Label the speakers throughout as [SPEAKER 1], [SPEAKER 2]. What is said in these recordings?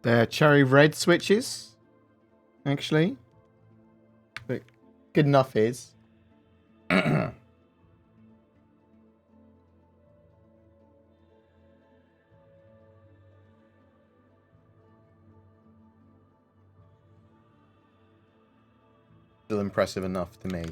[SPEAKER 1] They're cherry red switches, actually. But good enough is. Still impressive enough to me.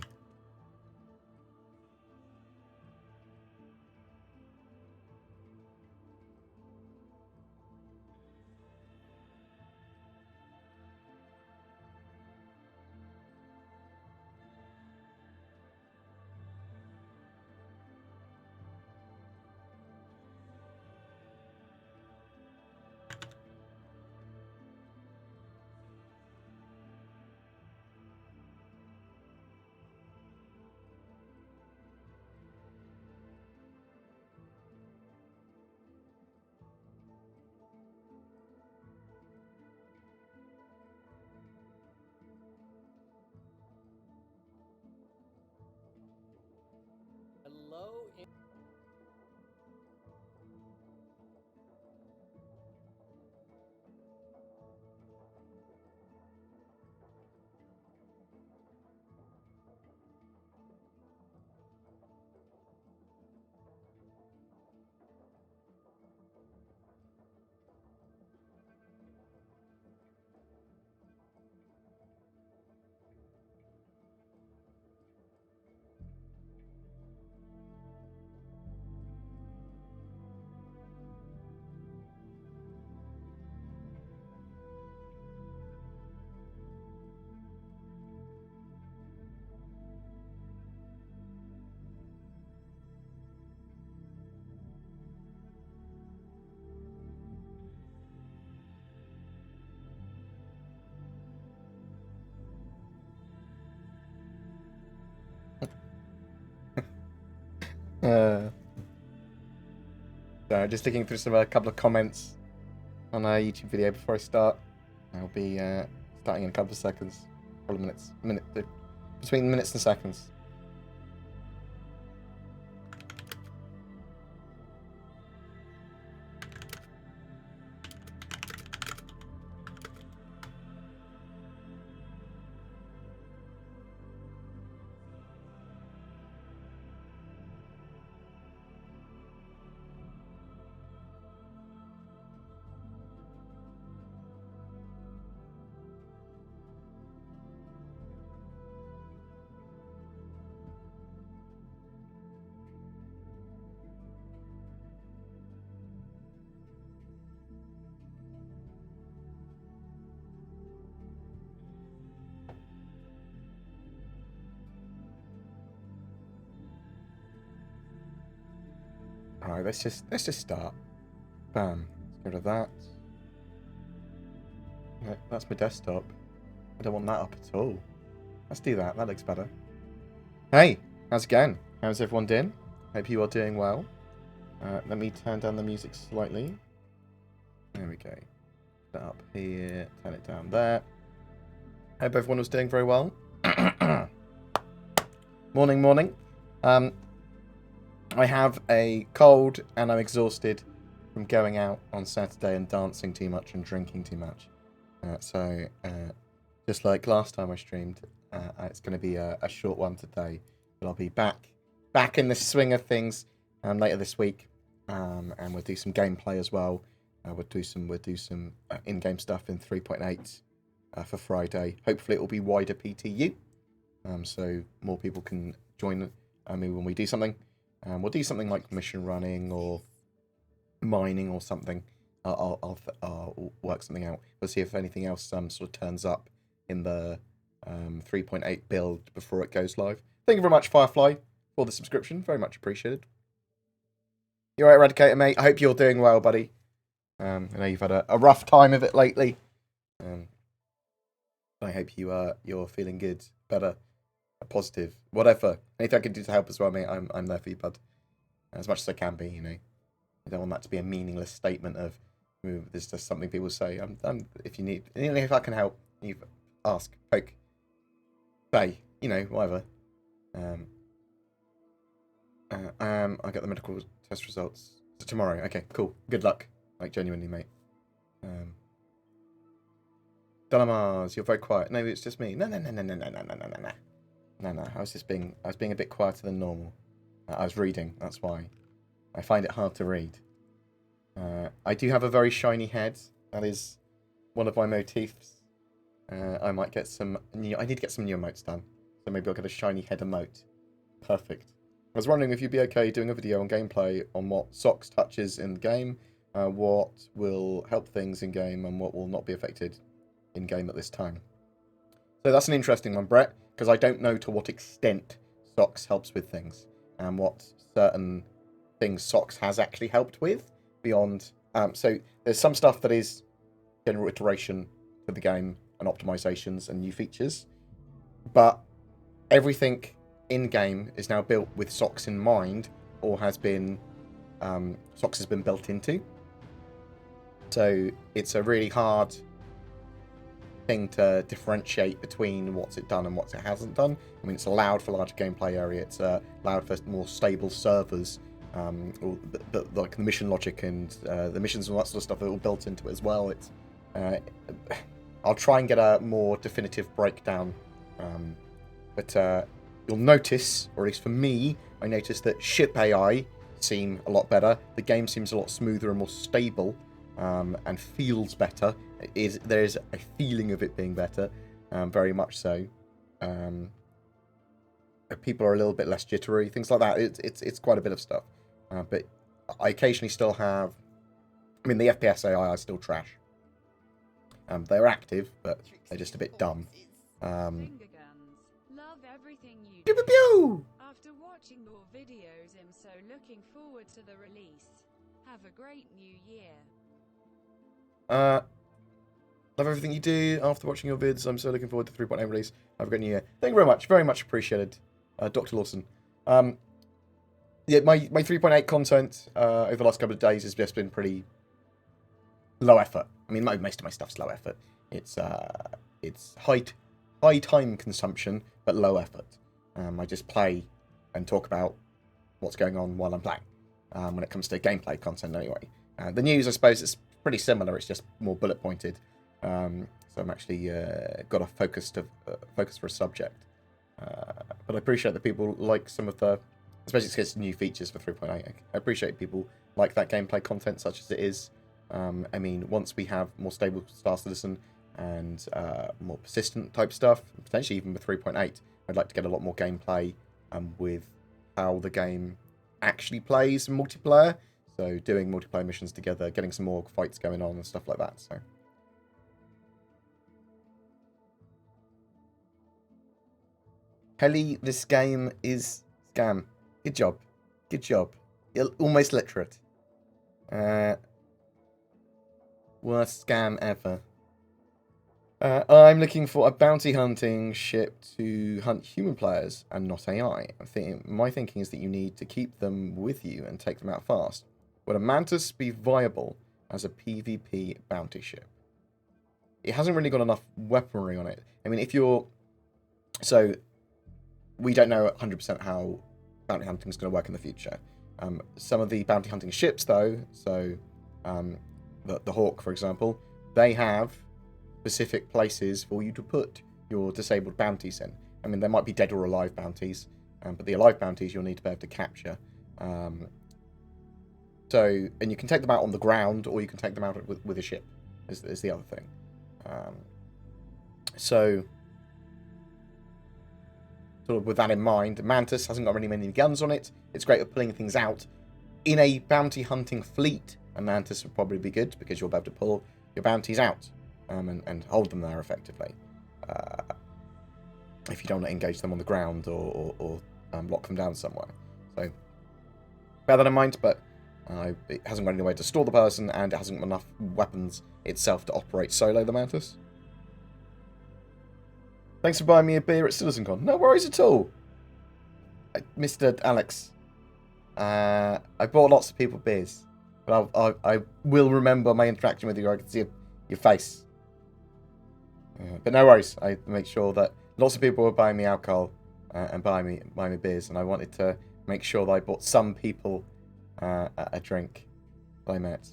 [SPEAKER 2] Hello.
[SPEAKER 1] So just looking through a couple of comments on our YouTube video before I start. I'll be starting in a couple of seconds, couple of minutes, between minutes and seconds. Alright, let's just start. Bam. Let's get rid of that. Yeah, that's my desktop. I don't want that up at all. Let's do that. That looks better. Hey, how's it going? How's everyone doing? Hope you are doing well. Let me turn down the music slightly. There we go. That up here. Turn it down there. Hope everyone was doing very well. Morning, morning. I have a cold and I'm exhausted from going out on Saturday and dancing too much and drinking too much. So just like last time I streamed, it's going to be a short one today. But I'll be back in the swing of things later this week, and we'll do some gameplay as well. We'll do some in-game stuff in 3.8 for Friday. Hopefully it will be wider PTU, so more people can join me when we do something. We'll do something like mission running or mining or something. I'll work something out. We'll see if anything else sort of turns up in the 3.8 build before it goes live. Thank you very much, Firefly, for the subscription. Very much appreciated. You alright, Eradicator, mate? I hope you're doing well, buddy. I know you've had a rough time of it lately. I hope you're feeling good, better, positive, whatever. Anything I can do to help as well, mate. I'm there for you, bud. As much as I can be, you know. I don't want that to be a meaningless statement of this is just something people say. I'm if you need, if I can help, you ask, poke, say, you know, whatever. I get the medical test results tomorrow. Okay, cool. Good luck. Like, genuinely, mate. Dalamars, you're very quiet. No, it's just me. No. No. I was being a bit quieter than normal. I was reading, that's why. I find it hard to read. I do have a very shiny head. That is one of my motifs. I might get some new... I need to get some new emotes done. So maybe I'll get a shiny head emote. Perfect. I was wondering if you'd be okay doing a video on gameplay on what SOCS touches in the game, what will help things in game, and what will not be affected in game at this time. So that's an interesting one, Brett, because I don't know to what extent SOCS helps with things, and what certain things SOCS has actually helped with beyond. So there's some stuff that is general iteration for the game and optimizations and new features, but everything in-game is now built with SOCS in mind, or has been, SOCS has been built into. So it's a really hard thing to differentiate between what's it done and what it hasn't done. I mean, it's allowed for larger gameplay area, it's allowed for more stable servers, like the mission logic and the missions and all that sort of stuff are all built into it as well. It's I'll try and get a more definitive breakdown, but you'll notice, or at least for me, I noticed that ship AI seem a lot better. The game seems a lot smoother and more stable, and feels better. There is a feeling of it being better, very much so. People are a little bit less jittery, things like that. It's quite a bit of stuff, but I occasionally still have. I mean, the FPS AI are still trash. They're active, but they're just a bit dumb.
[SPEAKER 2] Love everything you
[SPEAKER 1] Pew
[SPEAKER 2] do.
[SPEAKER 1] pew pew!
[SPEAKER 2] After watching your videos, I'm so looking forward to the release. Have a great new year.
[SPEAKER 1] Love everything you do. After watching your vids, I'm so looking forward to 3.8 release. Have a great new year. Thank you very much. Very much appreciated, Dr. Lawson. Yeah, my 3.8 content over the last couple of days has just been pretty low effort. I mean, most of my stuff's low effort. It's high time consumption, but low effort. I just play and talk about what's going on while I'm playing. When it comes to gameplay content, anyway. The news, I suppose, is pretty similar. It's just more bullet pointed. So I'm actually got a focus for a subject. But I appreciate that people like some of the, especially it's new features for 3.8. I appreciate people like that gameplay content, such as it is. I mean, once we have more stable Star Citizen and more persistent type stuff, potentially even with 3.8, I'd like to get a lot more gameplay with how the game actually plays in multiplayer. So doing multiplayer missions together, getting some more fights going on and stuff like that. So Helly, this game is scam. Good job. Good job. You're almost literate. Worst scam ever. I'm looking for a bounty hunting ship to hunt human players and not AI. My thinking is that you need to keep them with you and take them out fast. Would a Mantis be viable as a PvP bounty ship? It hasn't really got enough weaponry on it. I mean, if you're... So, we don't know 100% how bounty hunting is going to work in the future. Some of the bounty hunting ships, though, so the Hawk, for example, they have specific places for you to put your disabled bounties in. I mean, there might be dead or alive bounties, but the alive bounties you'll need to be able to capture. So, and you can take them out on the ground, or you can take them out with a ship, is the other thing. So, sort of with that in mind, Mantis hasn't got really many guns on it. It's great at pulling things out. In a bounty hunting fleet, a Mantis would probably be good, because you'll be able to pull your bounties out and hold them there effectively. If you don't want to engage them on the ground or lock them down somewhere. So, bear that in mind, but it hasn't got any way to store the person, and it hasn't got enough weapons itself to operate solo the Mantis. Thanks for buying me a beer at CitizenCon. No worries at all, Mr. Alex. I bought lots of people beers, but I will remember my interaction with you. I can see your face. But no worries. I make sure that lots of people were buying me alcohol and buying me beers, and I wanted to make sure that I bought some people a drink that I met.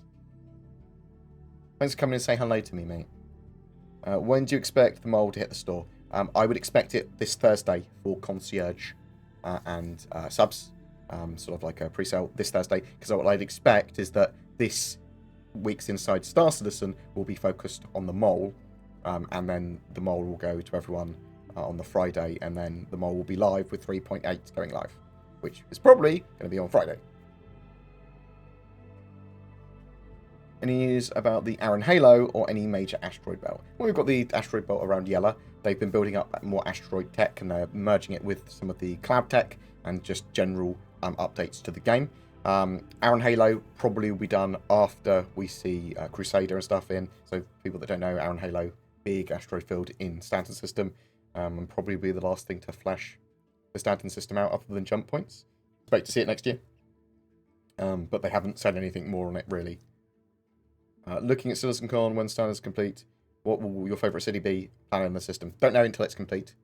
[SPEAKER 1] Thanks for coming and saying hello to me, mate. When do you expect the mole to hit the store? I would expect it this Thursday for concierge and subs, sort of like a pre-sale this Thursday. Because what I'd expect is that this week's Inside Star Citizen will be focused on the mole, and then the mole will go to everyone on the Friday, and then the mole will be live with 3.8 going live, which is probably going to be on Friday. Any news about the Aaron Halo or any major asteroid belt? Well, we've got the asteroid belt around Yella. They've been building up more asteroid tech, and they're merging it with some of the cloud tech and just general updates to the game. Aaron Halo probably will be done after we see Crusader and stuff in. So people that don't know, Aaron Halo, big asteroid field in Stanton system, and probably be the last thing to flash the Stanton system out other than jump points. Expect to see it next year. But they haven't said anything more on it, really. Looking at CitizenCon, when Stan is complete, what will your favourite city be planning in the system? Don't know until it's complete.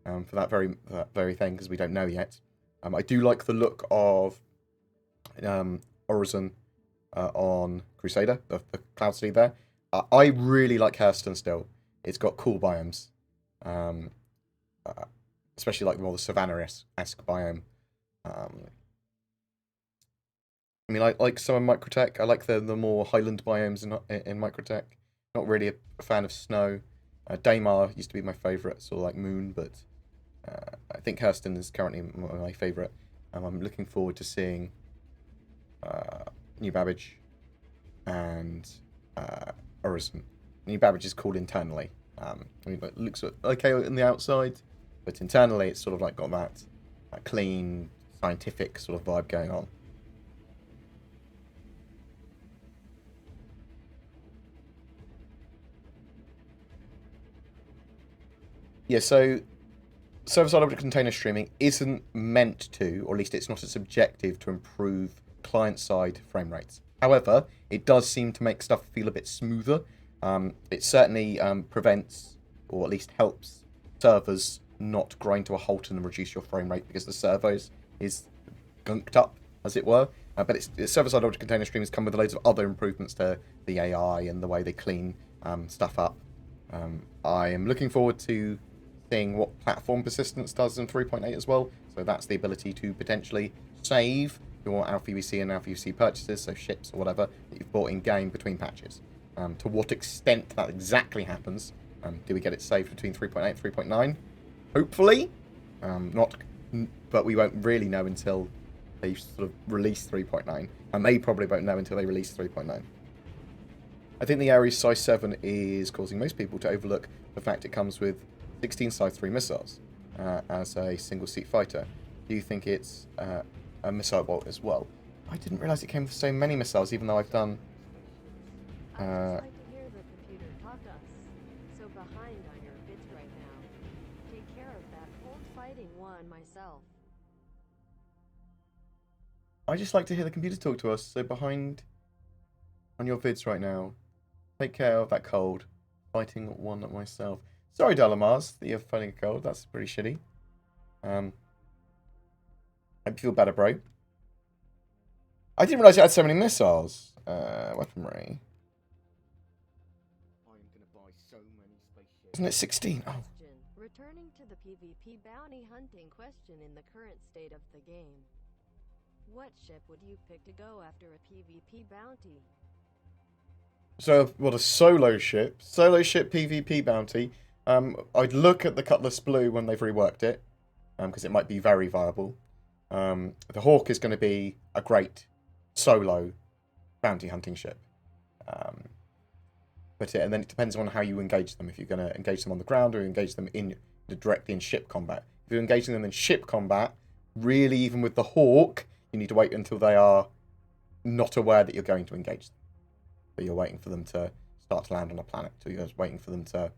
[SPEAKER 1] For that very thing, because we don't know yet. I do like the look of Horizon on Crusader, the cloud city there. I really like Hurston still. It's got cool biomes. Especially like more the Savannah-esque biome. I mean, I like some of Microtech. I like the more Highland biomes in Microtech. Not really a fan of snow. Daymar used to be my favourite, sort of like Moon, but I think Hurston is currently my favourite. I'm looking forward to seeing New Babbage and Horizon. New Babbage is cool internally. I mean, it looks okay on the outside, but internally it's sort of like got that clean, scientific sort of vibe going on. Yeah, so server-side object container streaming isn't meant to, or at least it's not its objective, to improve client-side frame rates. However, it does seem to make stuff feel a bit smoother. It certainly prevents, or at least helps, servers not grind to a halt and reduce your frame rate because the servos is gunked up, as it were. But it's server-side object container streaming has come with loads of other improvements to the AI and the way they clean stuff up. I am looking forward to seeing what platform persistence does in 3.8 as well. So that's the ability to potentially save your Alpha UEC and Alpha UEC purchases, so ships or whatever, that you've bought in-game between patches. To what extent that exactly happens, do we get it saved between 3.8 and 3.9? Hopefully. But we won't really know until they sort of release 3.9. And they probably won't know until they release 3.9. I think the Ares Size 7 is causing most people to overlook the fact it comes with 16 Size 3 missiles as a single-seat fighter. Do you think it's a missile bolt as well? I didn't realise it came with so many missiles, even though I've done...
[SPEAKER 3] I'd just like to hear the computer talk to us. So behind on your bits right now. Take care of that old fighting one myself.
[SPEAKER 1] I just like to hear the computer talk to us, so behind on your vids right now. Take care of that cold. Fighting one myself. Sorry, Dalamars, that you're fighting a cold. That's pretty shitty. I hope you feel better, bro. I didn't realise it had so many missiles. Weaponry. I'm gonna buy so many spaceships. Isn't it 16? Oh.
[SPEAKER 3] Returning to the PvP bounty hunting question in the current state of the game. What ship would you pick to go after a PvP bounty?
[SPEAKER 1] So, what, a solo ship? Solo ship PvP bounty. I'd look at the Cutlass Blue when they've reworked it, because it might be very viable. The Hawk is going to be a great solo bounty hunting ship. And then it depends on how you engage them. If you're going to engage them on the ground or engage them directly in ship combat. If you're engaging them in ship combat, really, even with the Hawk, you need to wait until they are not aware that you're going to engage them. But you're waiting for them to start to land on a planet. So you're just waiting for them to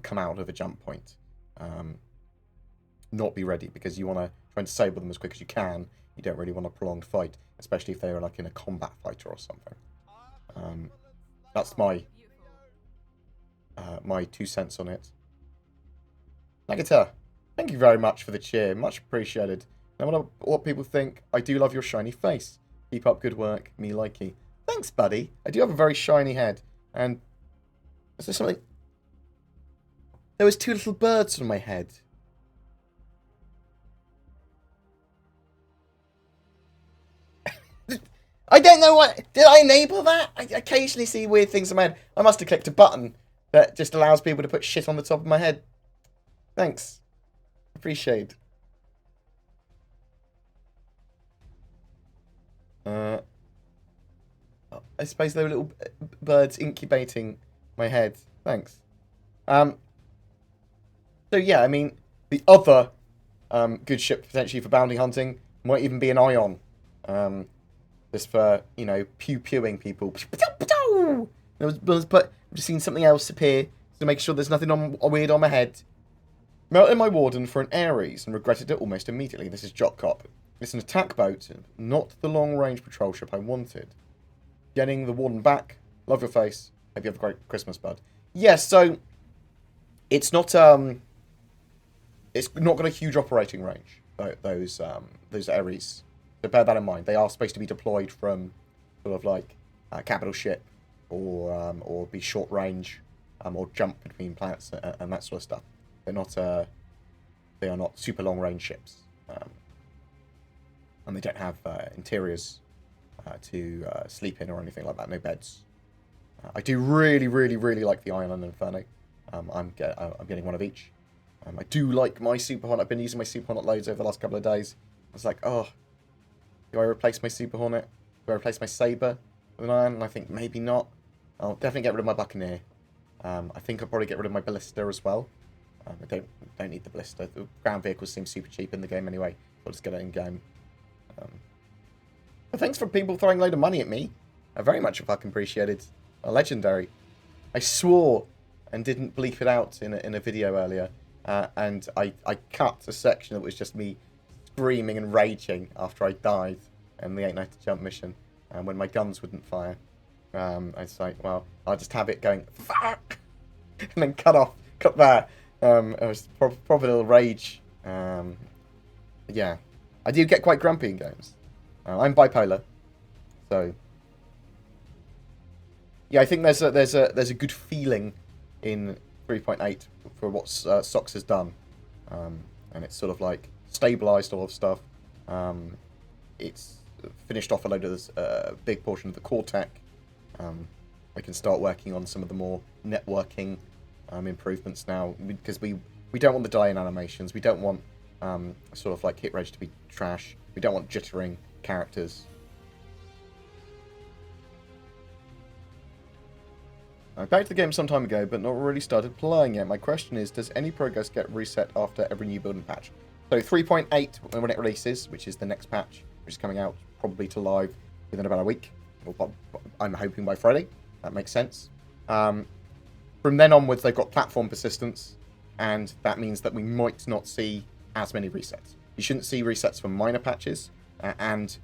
[SPEAKER 1] come out of a jump point. Not be ready, because you want to try and disable them as quick as you can. You don't really want a prolonged fight, especially if they are like in a combat fighter or something. That's my 2 cents on it. Nagata, thank you very much for the cheer. Much appreciated. No matter what people think, I do love your shiny face. Keep up good work. Me likey. Thanks, buddy. I do have a very shiny head. And is there something... There was 2 little birds on my head. I don't know what... Did I enable that? I occasionally see weird things in my head. I must have clicked a button that just allows people to put shit on the top of my head. Thanks. Appreciate. I suppose there were little birds incubating my head. Thanks. So yeah, I mean, the other good ship potentially for bounty hunting might even be an ion. Just for, you know, pew-pewing people. But I've just seen something else appear to make sure there's nothing weird on my head. Melted my Warden for an Ares and regretted it almost immediately. This is Jock Cop. It's an attack boat, not the long-range patrol ship I wanted. Getting the Warden back. Love your face. Hope you have a great Christmas, bud. Yes, so it's not got a huge operating range. Those Ares. So bear that in mind. They are supposed to be deployed from sort of like capital ship or be short range or jump between planets and that sort of stuff. They're not. They are not super long range ships, and they don't have interiors to sleep in or anything like that. No beds. I do really, really, really like the Ion and Inferno. I'm getting one of each. I do like my Super Hornet. I've been using my Super Hornet loads over the last couple of days. I was like, oh, do I replace my Super Hornet? Do I replace my Sabre with an Ion? And I think maybe not. I'll definitely get rid of my Buccaneer. I think I'll probably get rid of my Ballista as well. I don't need the Ballista. The ground vehicles seem super cheap in the game anyway. I'll just get it in game. But thanks for people throwing a load of money at me. I very much fucking appreciated. A legendary. I swore and didn't bleep it out in a video earlier. And I cut a section that was just me screaming and raging after I died in the 890 jump mission. And when my guns wouldn't fire. I was like, well, I'll just have it going, fuck! And then cut there. It was proper little rage. Yeah. I do get quite grumpy in games. I'm bipolar. So yeah, I think there's a good feeling in 3.8 for what SOCS has done. And it's sort of like stabilized a lot of stuff. It's finished off a load of this big portion of the core tech. I can start working on some of the more networking improvements now, because we don't want the die-in animations. We don't want sort of like hit rate to be trash. We don't want jittering characters. I backed the game some time ago, but not really started playing yet. My question is, does any progress get reset after every new build and patch? So 3.8, when it releases, which is the next patch, which is coming out probably to live within about a week. I'm hoping by Friday. That makes sense. From then onwards, they've got platform persistence, and that means that we might not see as many resets. You shouldn't see resets for minor patches, and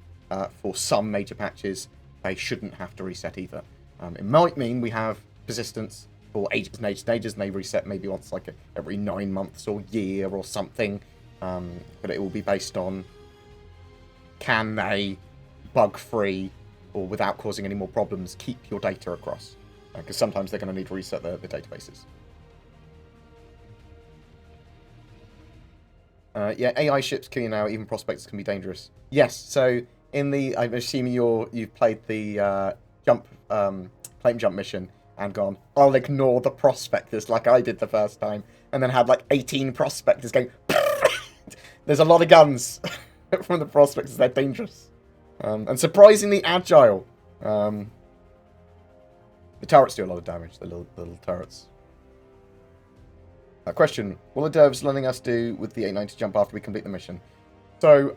[SPEAKER 1] for some major patches, they shouldn't have to reset either. It might mean we have persistence for ages and ages and ages, and they reset maybe once like every 9 months or year or something. But it will be based on, can they, bug-free or without causing any more problems, keep your data across? Because sometimes they're going to need to reset the databases. Yeah, AI ships kill you now. Even prospectors can be dangerous. Yes, so in the... I'm assuming you've played the plane jump mission and gone, I'll ignore the prospectors like I did the first time, and then had like 18 prospectors going... There's a lot of guns from the prospectors. They're dangerous. And surprisingly agile. The turrets do a lot of damage, the little turrets. Question, what are devs letting us do with the 890 jump after we complete the mission? So,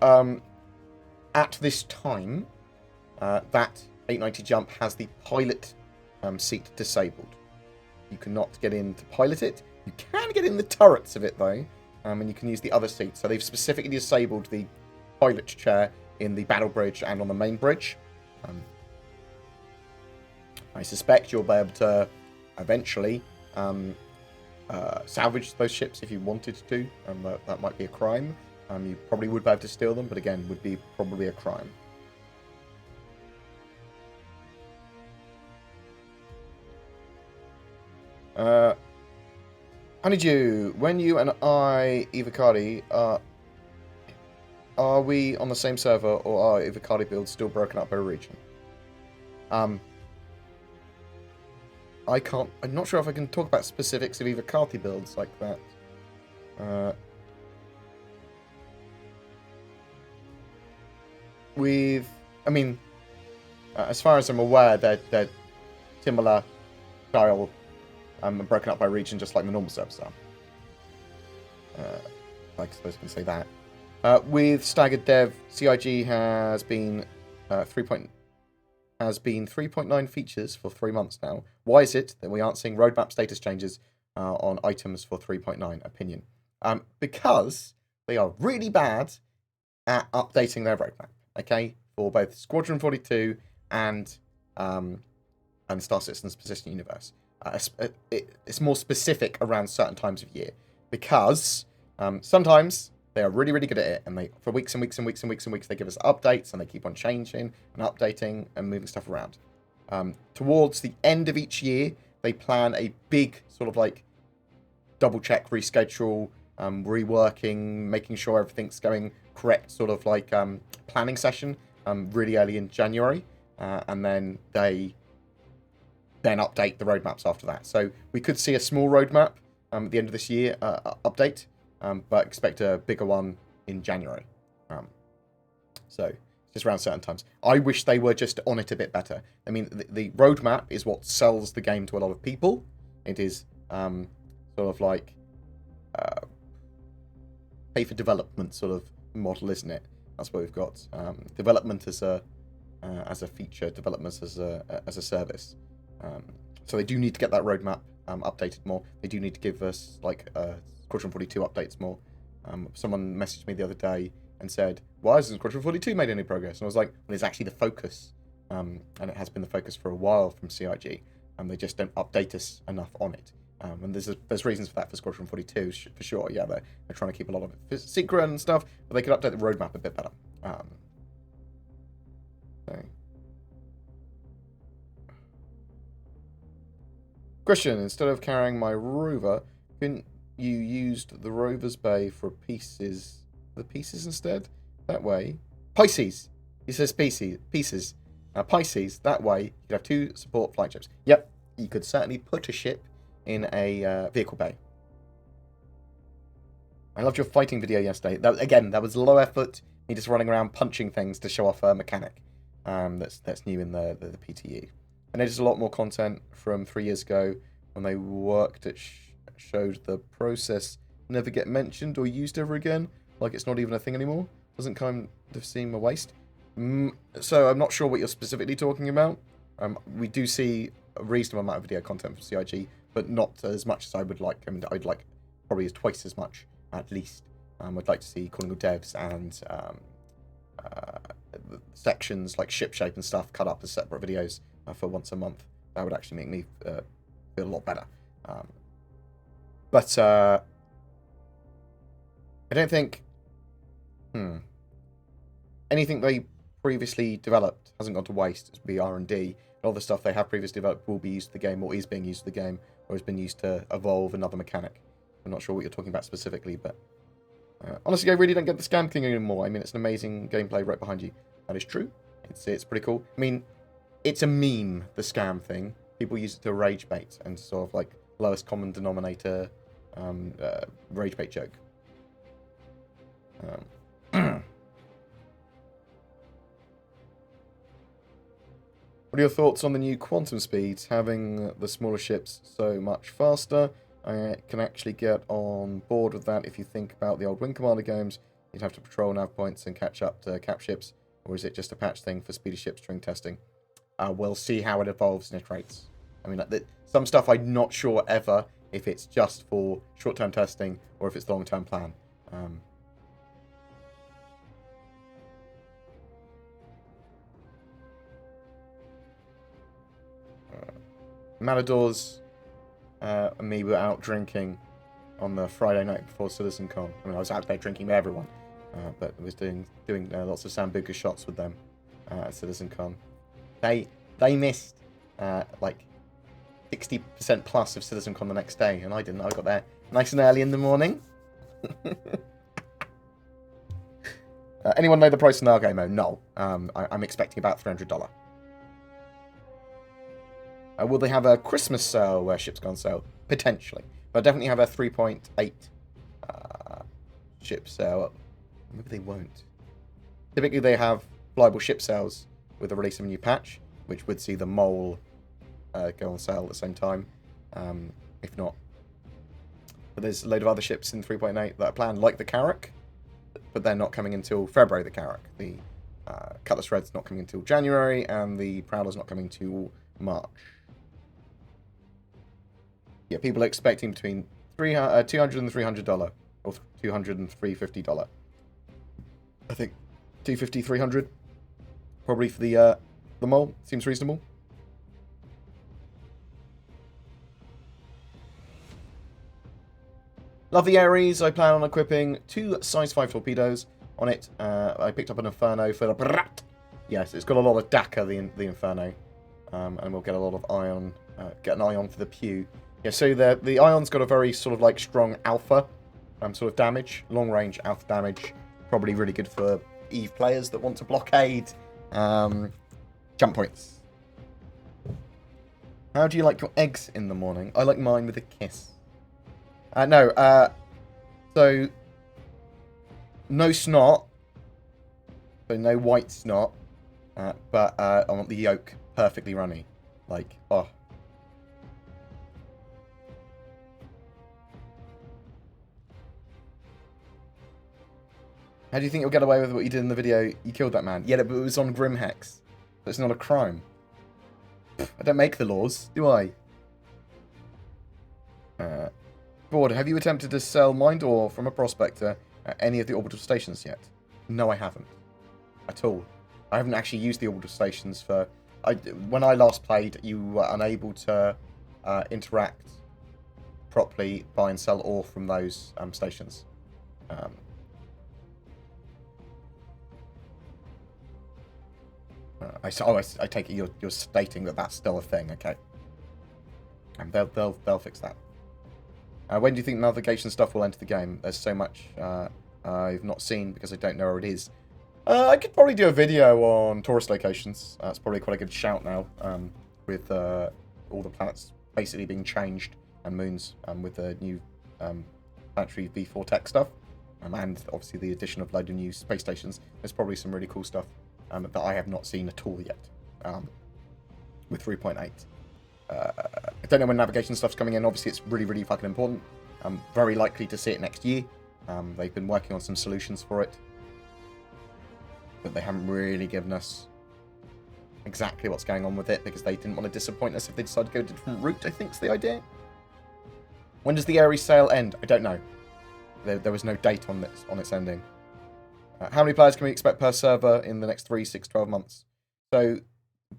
[SPEAKER 1] at this time, that 890 jump has the pilot seat disabled. You cannot get in to pilot it. You can get in the turrets of it, though, and you can use the other seats. So they've specifically disabled the pilot chair in the battle bridge and on the main bridge. I suspect you'll be able to eventually salvage those ships if you wanted to. That might be a crime. You probably would be able to steal them, but again, would be probably a crime. Honeydew, when you and I, Ivacari, are we on the same server, or are Ivacari builds still broken up by region? I'm not sure if I can talk about specifics of Ivacari builds like that. As far as I'm aware, they're similar style, broken up by region, just like the normal servers are. I suppose I can say that. With staggered dev, CIG has been 3.9 features for 3 months now. Why is it that we aren't seeing roadmap status changes on items for 3.9? Opinion. Because they are really bad at updating their roadmap. Okay, for both Squadron 42 and Star Citizen's Persistent Universe. It's more specific around certain times of year, because sometimes they are really, really good at it, and they, for weeks and weeks and weeks and weeks and weeks, they give us updates, and they keep on changing and updating and moving stuff around. Towards the end of each year, they plan a big sort of like double check, reschedule, reworking, making sure everything's going correct, sort of like planning session really early in January, and then they update the roadmaps after that. So we could see a small roadmap at the end of this year update, but expect a bigger one in January. So just around certain times. I wish they were just on it a bit better. I mean, the roadmap is what sells the game to a lot of people. It is sort of like pay for development sort of model, isn't it? That's what we've got. Development as a feature, development as a service. So they do need to get that roadmap updated more. They do need to give us like Squadron 42 updates more. Someone messaged me the other day and said, "Why hasn't Squadron 42 made any progress?" And I was like, "Well, it's actually the focus, and it has been the focus for a while from CIG, and they just don't update us enough on it." And there's reasons for that for Squadron 42 for sure. Yeah, they're trying to keep a lot of it secret and stuff, but they could update the roadmap a bit better. So. Christian, instead of carrying my rover, couldn't you used the rover's bay for pieces? The pieces instead? That way. Pisces! He says pieces. Pisces. That way, you could have 2 support flight ships. Yep, you could certainly put a ship in a vehicle bay. I loved your fighting video yesterday. That was low effort. Me just running around punching things to show off a mechanic. That's new in the PTU. And there's a lot more content from 3 years ago when they worked at showed the process never get mentioned or used ever again, like it's not even a thing anymore. Doesn't kind of seem a waste. So I'm not sure what you're specifically talking about. We do see a reasonable amount of video content from CIG, but not as much as I would like. I mean, I'd like probably twice as much at least. I'd like to see calling of devs and sections like ship shape and stuff cut up as separate videos for once a month. That would actually make me feel a lot better. But I don't think anything they previously developed hasn't gone to waste. It's be R&D. All the stuff they have previously developed will be used to the game, or is being used to the game, or has been used to evolve another mechanic. I'm not sure what you're talking about specifically, but honestly, I really don't get the scam thing anymore. I mean, it's an amazing gameplay right behind you. That is true. It's pretty cool. I mean, it's a meme, the scam thing. People use it to rage bait and sort of like lowest common denominator rage bait joke. What are your thoughts on the new quantum speeds, having the smaller ships so much faster? I can actually get on board with that. If you think about the old Wing Commander games, you'd have to patrol nav points and catch up to cap ships, or is it just a patch thing for speedy ships during testing? We'll see how it evolves and iterates. I mean, some stuff I'm not sure ever if it's just for short-term testing or if it's the long-term plan. Matadors and me were out drinking on the Friday night before CitizenCon. I mean, I was out there drinking with everyone, but I was doing lots of Sambuca shots with them at CitizenCon. They missed like 60% plus of CitizenCon the next day, and I didn't. I got there nice and early in the morning. Anyone know the price of Nargo mode? No. I'm expecting about $300. Will they have a Christmas sale where ships go on sale? Potentially. But definitely have a 3.8 ship sale. Maybe they won't. Typically they have flyable ship sales with the release of a new patch, which would see the Mole go on sale at the same time. If not. But there's a load of other ships in 3.8 that are planned, like the Carrack, but they're not coming until February, the Carrack. The Cutlass Red's not coming until January, and the Prowler's not coming until March. Yeah, people are expecting between $200 and $300, or $200 and $350. I think $250, $300, probably for the Mole. Seems reasonable. Love the Ares. I plan on equipping 2 size 5 torpedoes on it. I picked up an Inferno for the brat. Yes, it's got a lot of DACA, the Inferno, and we'll get a lot of ion. Get an ion for the Pew. Yeah, so the ion's got a very sort of like strong alpha sort of damage, long range alpha damage. Probably really good for Eve players that want to blockade jump points. How do you like your eggs in the morning? I like mine with a kiss. So no snot, so no white snot, but I want the yolk perfectly runny, like, oh. How do you think you'll get away with what you did in the video? You killed that man. Yeah, but it was on Grimhex, so it's not a crime. I don't make the laws, do I? Bored, have you attempted to sell Mindor from a prospector at any of the orbital stations yet? No, I haven't. At all. I haven't actually used the orbital stations for... when I last played, you were unable to interact properly, buy and sell ore from those stations. I take it you're stating that that's still a thing, okay. And they'll fix that. When do you think navigation stuff will enter the game? There's so much I've not seen because I don't know where it is. I could probably do a video on tourist locations. That's probably quite a good shout now, with all the planets basically being changed and moons, with the new planetary V4 tech stuff, and obviously the addition of a load of new space stations. There's probably some really cool stuff that I have not seen at all yet with 3.8. I don't know when navigation stuff's coming in. Obviously, it's really, really fucking important. I'm very likely to see it next year. They've been working on some solutions for it, but they haven't really given us exactly what's going on with it because they didn't want to disappoint us if they decided to go a different route, I think's the idea. When does the Ares sale end? I don't know. There was no date on its ending. How many players can we expect per server in the next 3, 6, 12 months? So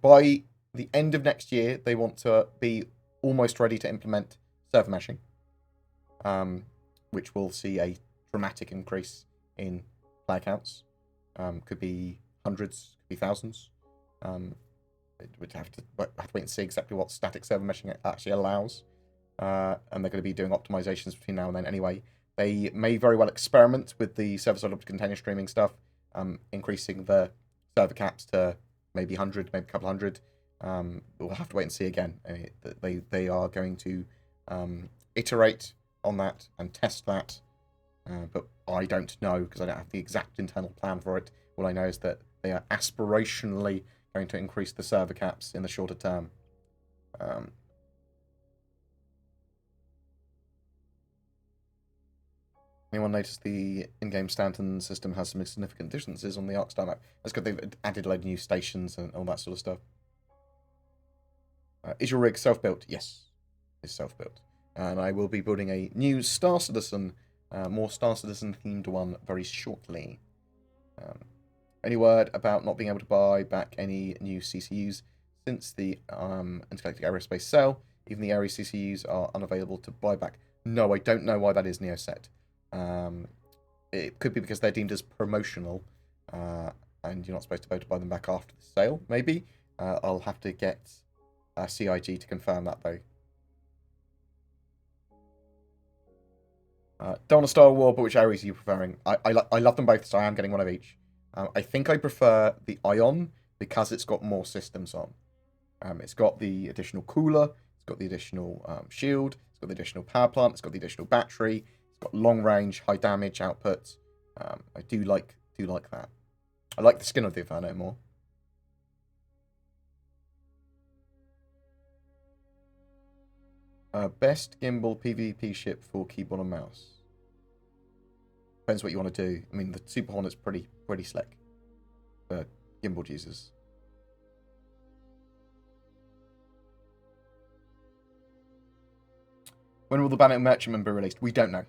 [SPEAKER 1] by the end of next year, they want to be almost ready to implement server meshing, which will see a dramatic increase in player counts. Could be hundreds, could be thousands. We'd have to wait and see exactly what static server meshing actually allows. And they're going to be doing optimizations between now and then anyway. They may very well experiment with the server-side optic container streaming stuff, increasing the server caps to maybe 100, maybe a couple hundred. We'll have to wait and see again. They are going to iterate on that and test that, but I don't know because I don't have the exact internal plan for it. All I know is that they are aspirationally going to increase the server caps in the shorter term. Anyone noticed the in-game Stanton system has some significant differences on the ArcStar map? That's good. They've added a load of new stations and all that sort of stuff. Is your rig self-built? Yes, it's self-built. And I will be building a new Star Citizen, more Star Citizen themed one very shortly. Any word about not being able to buy back any new CCUs since the Intergalactic Aerospace sale? Even the Ares CCUs are unavailable to buy back. No, I don't know why that is, Neoset. It could be because they're deemed as promotional, and you're not supposed to be able to buy them back after the sale, maybe. I'll have to get CIG to confirm that, though. Don't want to start a war, but which areas are you preferring? I love them both, so I am getting one of each. I think I prefer the Ion because it's got more systems on. It's got the additional cooler, it's got the additional shield, it's got the additional power plant, it's got the additional battery, it's got long range, high damage output. I do like that. I like the skin of the Inferno more. Best gimbal PvP ship for keyboard and mouse. Depends what you want to do. I mean, the Super Hornet's pretty slick for gimbal users. When will the Banner Merchantman be released? We don't know.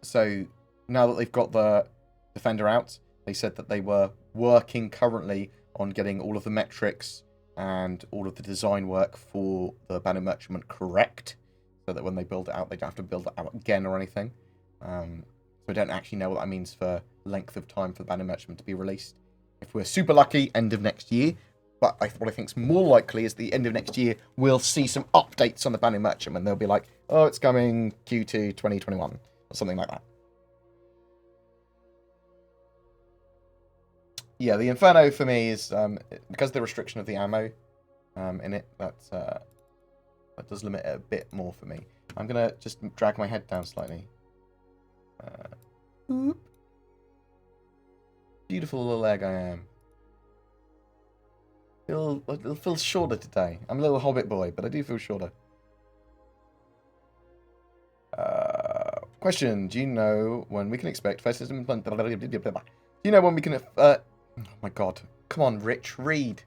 [SPEAKER 1] So now that they've got the Defender out, they said that they were working currently on getting all of the metrics and all of the design work for the Banner Merchantman correct, so that when they build it out, they don't have to build it out again or anything. So I don't actually know what that means for length of time for the Banner Merchantman to be released. If we're super lucky, end of next year. But what I think is more likely is the end of next year, we'll see some updates on the Banner Merchantman. They'll be like, oh, it's coming Q2 2021, or something like that. Yeah, the Inferno for me is, because of the restriction of the ammo in it, that does limit it a bit more for me. I'm going to just drag my head down slightly. Beautiful little egg I am. I feel shorter today. I'm a little hobbit boy, but I do feel shorter. Question: do you know when we can expect first system implant? Do you know when we can? Oh my god! Come on, Rich, read.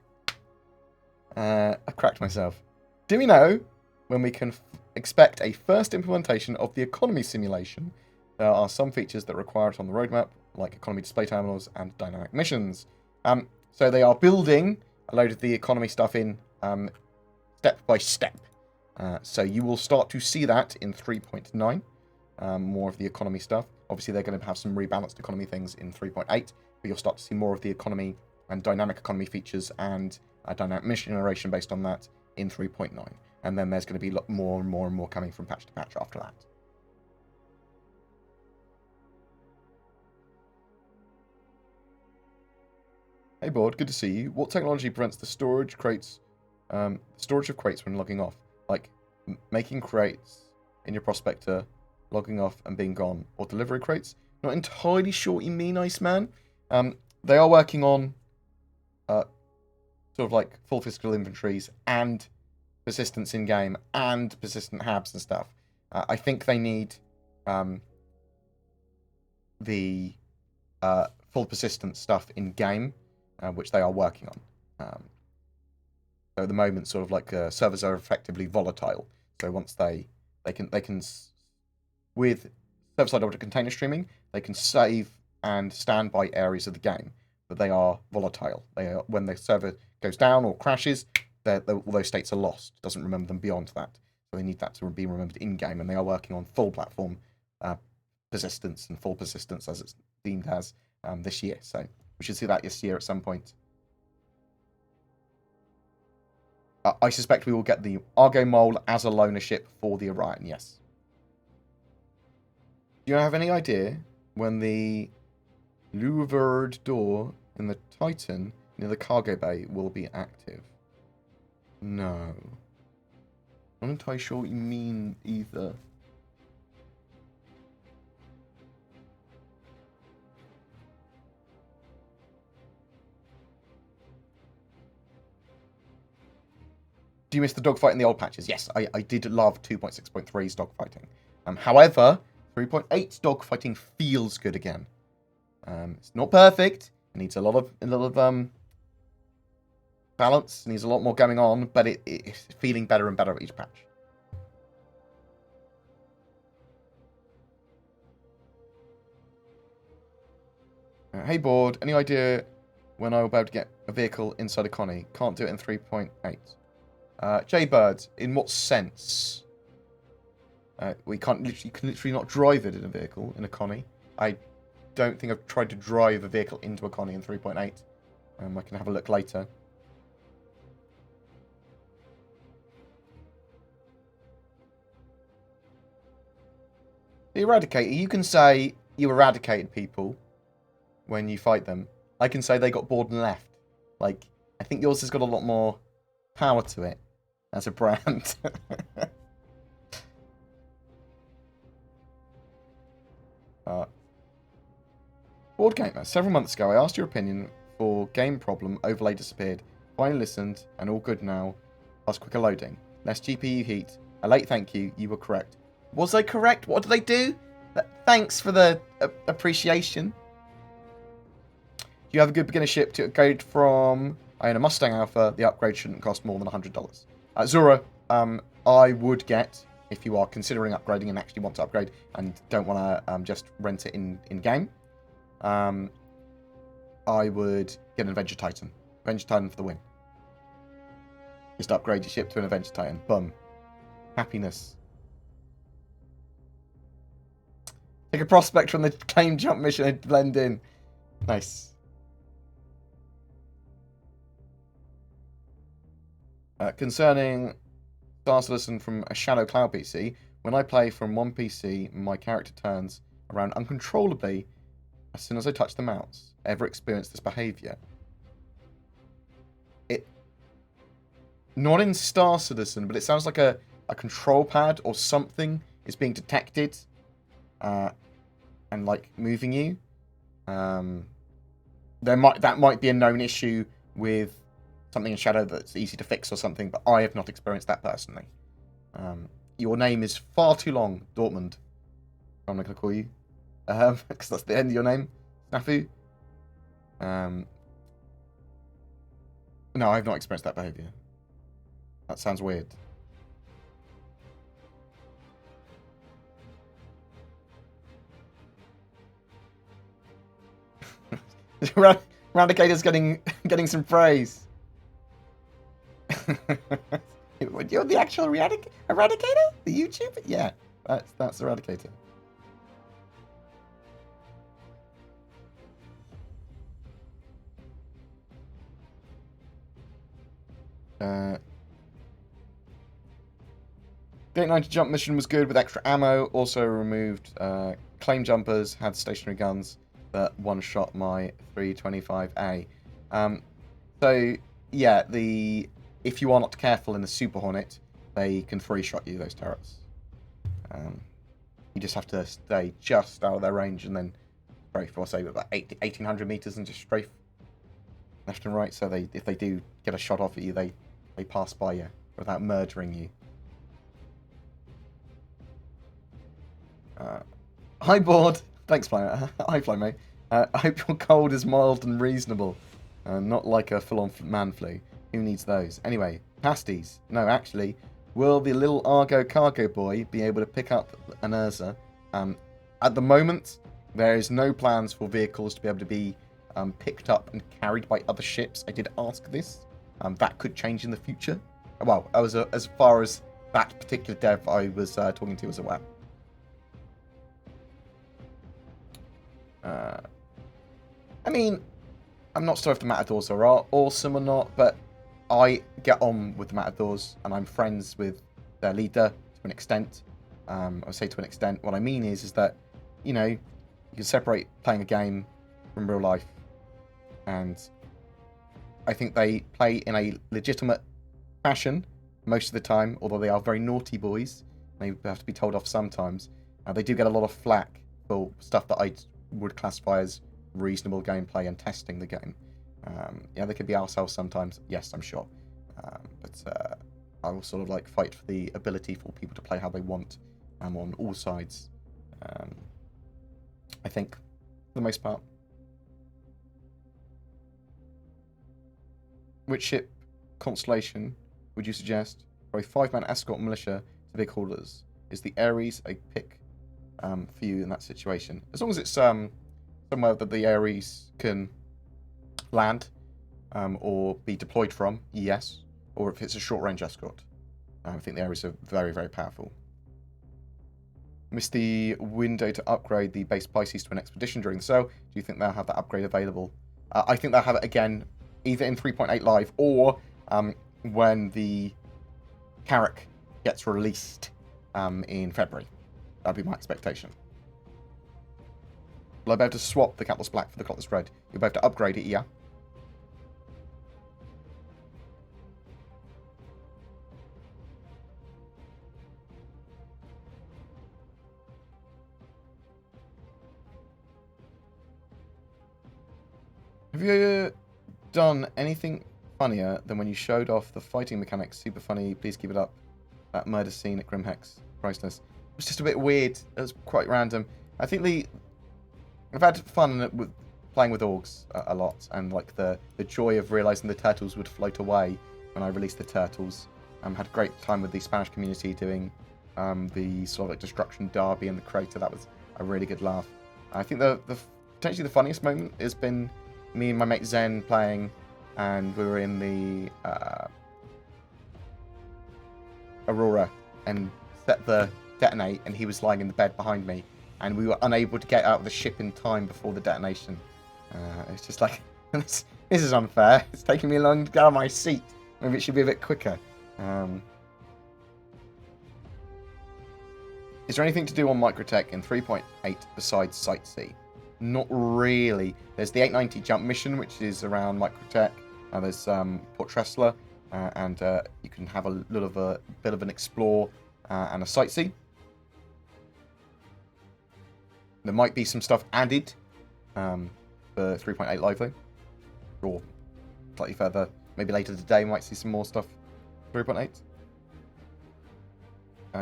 [SPEAKER 1] I cracked myself. Do we know when we can expect a first implementation of the economy simulation? There are some features that require it on the roadmap, like economy display terminals and dynamic missions. So they are building a load of the economy stuff in step by step. So you will start to see that in 3.9, more of the economy stuff. Obviously, they're going to have some rebalanced economy things in 3.8, but you'll start to see more of the economy and dynamic economy features and dynamic mission generation based on that in 3.9. And then there's going to be more and more and more coming from patch to patch after that. Hey Board, good to see you. What technology prevents the storage of crates when logging off? Like making crates in your prospector, logging off and being gone, or delivery crates? Not entirely sure what you mean, Iceman. They are working on sort of like full physical inventories and persistence in game and persistent habs and stuff. I think they need the full persistent stuff in game. Which they are working on. So at the moment, sort of like servers are effectively volatile. So once they can with server-side object container streaming, they can save and stand by areas of the game, but they are volatile. They are, when the server goes down or crashes, all those states are lost. It doesn't remember them beyond that. So they need that to be remembered in game, and they are working on full platform persistence and full persistence as it's deemed as this year. So we should see that this year at some point. I suspect we will get the Argo Mole as a loaner ship for the Orion, yes. Do you have any idea when the louvered door in the Titan near the cargo bay will be active? No. Not entirely sure what you mean either. Do you miss the dogfight in the old patches? Yes, I did love 2.6.3's dogfighting. However, 3.8's dogfighting feels good again. It's not perfect. It needs a lot of balance. It needs a lot more going on, but it's feeling better and better at each patch. Hey Board, any idea when I will be able to get a vehicle inside a Connie? Can't do it in 3.8. Jaybird, in what sense? We can literally not drive it in a vehicle, in a Connie. I don't think I've tried to drive a vehicle into a Connie in 3.8. I can have a look later. Eradicator, you can say you eradicated people when you fight them. I can say they got bored and left. Like, I think yours has got a lot more power to it as a brand. BoredGamer, several months ago I asked your opinion for game problem, overlay disappeared. Finally listened, and all good now. Plus quicker loading. Less GPU heat. A late thank you, you were correct. Was I correct? What did I do? Thanks for the appreciation. Do you have a good beginner ship to upgrade from? I own a Mustang Alpha. The upgrade shouldn't cost more than $100. Zora, I would get, if you are considering upgrading and actually want to upgrade and don't want to just rent it in-game, I would get an Adventure Titan. Adventure Titan for the win. Just upgrade your ship to an Adventure Titan. Boom. Happiness. Take a prospect from the claim jump mission and blend in. Nice. Concerning Star Citizen from a Shadow Cloud PC, when I play from one PC, my character turns around uncontrollably as soon as I touch the mouse. Ever experienced this behaviour? Not in Star Citizen, but it sounds like a control pad or something is being detected and like moving you. That might be a known issue with something in Shadow that's easy to fix or something, but I have not experienced that personally. Your name is far too long, Dortmund. I'm not going to call you. Because that's the end of your name. Snafu. No, I've not experienced that behaviour. That sounds weird. Eradicator's getting some praise. You're the actual Eradicator? The YouTuber? Yeah, that's Eradicator. The 890 jump mission was good with extra ammo. Also removed claim jumpers, had stationary guns that one-shot my 325A. So yeah, if you are not careful in the Super Hornet, they can three-shot you, those turrets. You just have to stay just out of their range and then strafe for, say, about 1,800 meters and just strafe left and right. So if they do get a shot off at you, they pass by you without murdering you. Hi, Bored. Thanks, Fly. Hi, Fly, mate. I hope your cold is mild and reasonable. Not like a full-on man flu. Who needs those? Anyway, pasties. No, actually, will the little Argo cargo boy be able to pick up an Urza? At the moment, there is no plans for vehicles to be able to be picked up and carried by other ships. I did ask this. That could change in the future. Well, as far as that particular dev I was talking to was aware. I mean, I'm not sure if the Matadors are awesome or not, but I get on with the Matadors, and I'm friends with their leader to an extent. I say to an extent. What I mean is that, you know, you can separate playing a game from real life, and I think they play in a legitimate fashion most of the time, although they are very naughty boys. They have to be told off sometimes. They do get a lot of flack for stuff that I would classify as reasonable gameplay and testing the game. Yeah, they could be ourselves sometimes. Yes, I'm sure. But I will sort of like fight for the ability for people to play how they want on all sides. I think, for the most part. Which ship constellation would you suggest for a 5-man escort militia to big haulers? Is the Ares a pick for you in that situation? As long as it's somewhere that the Ares can land or be deployed from, yes. Or if it's a short-range escort. I think the Ares are very, very powerful. Missed the window to upgrade the base Pisces to an expedition during the sale. Do you think they'll have that upgrade available? I think they'll have it again, either in 3.8 Live or when the Carrack gets released in February. That'd be my expectation. Will I be able to swap the Cutlass Black for the Cutlass Red? You'll be able to upgrade it, yeah. Have you done anything funnier than when you showed off the fighting mechanics? Super funny. Please keep it up. That murder scene at Grimhex. Priceless. It was just a bit weird. It was quite random. I think I've had fun with playing with orgs a lot, and like the joy of realizing the turtles would float away when I released the turtles. Had a great time with the Spanish community doing the sort of like Destruction Derby and the Crater. That was a really good laugh. I think the potentially the funniest moment has been me and my mate Zen playing, and we were in the Aurora and set the detonate, and he was lying in the bed behind me, and we were unable to get out of the ship in time before the detonation. It's just like, this is unfair. It's taking me long to get out of my seat. Maybe it should be a bit quicker. Is there anything to do on Microtech in 3.8 besides Site C? Not really. There's the 890 jump mission, which is around Microtech. There's Port Tressler, and you can have a bit of an explore and a sightsee. There might be some stuff added for 3.8 live though, or slightly further. Maybe later today we might see some more stuff. 3.8.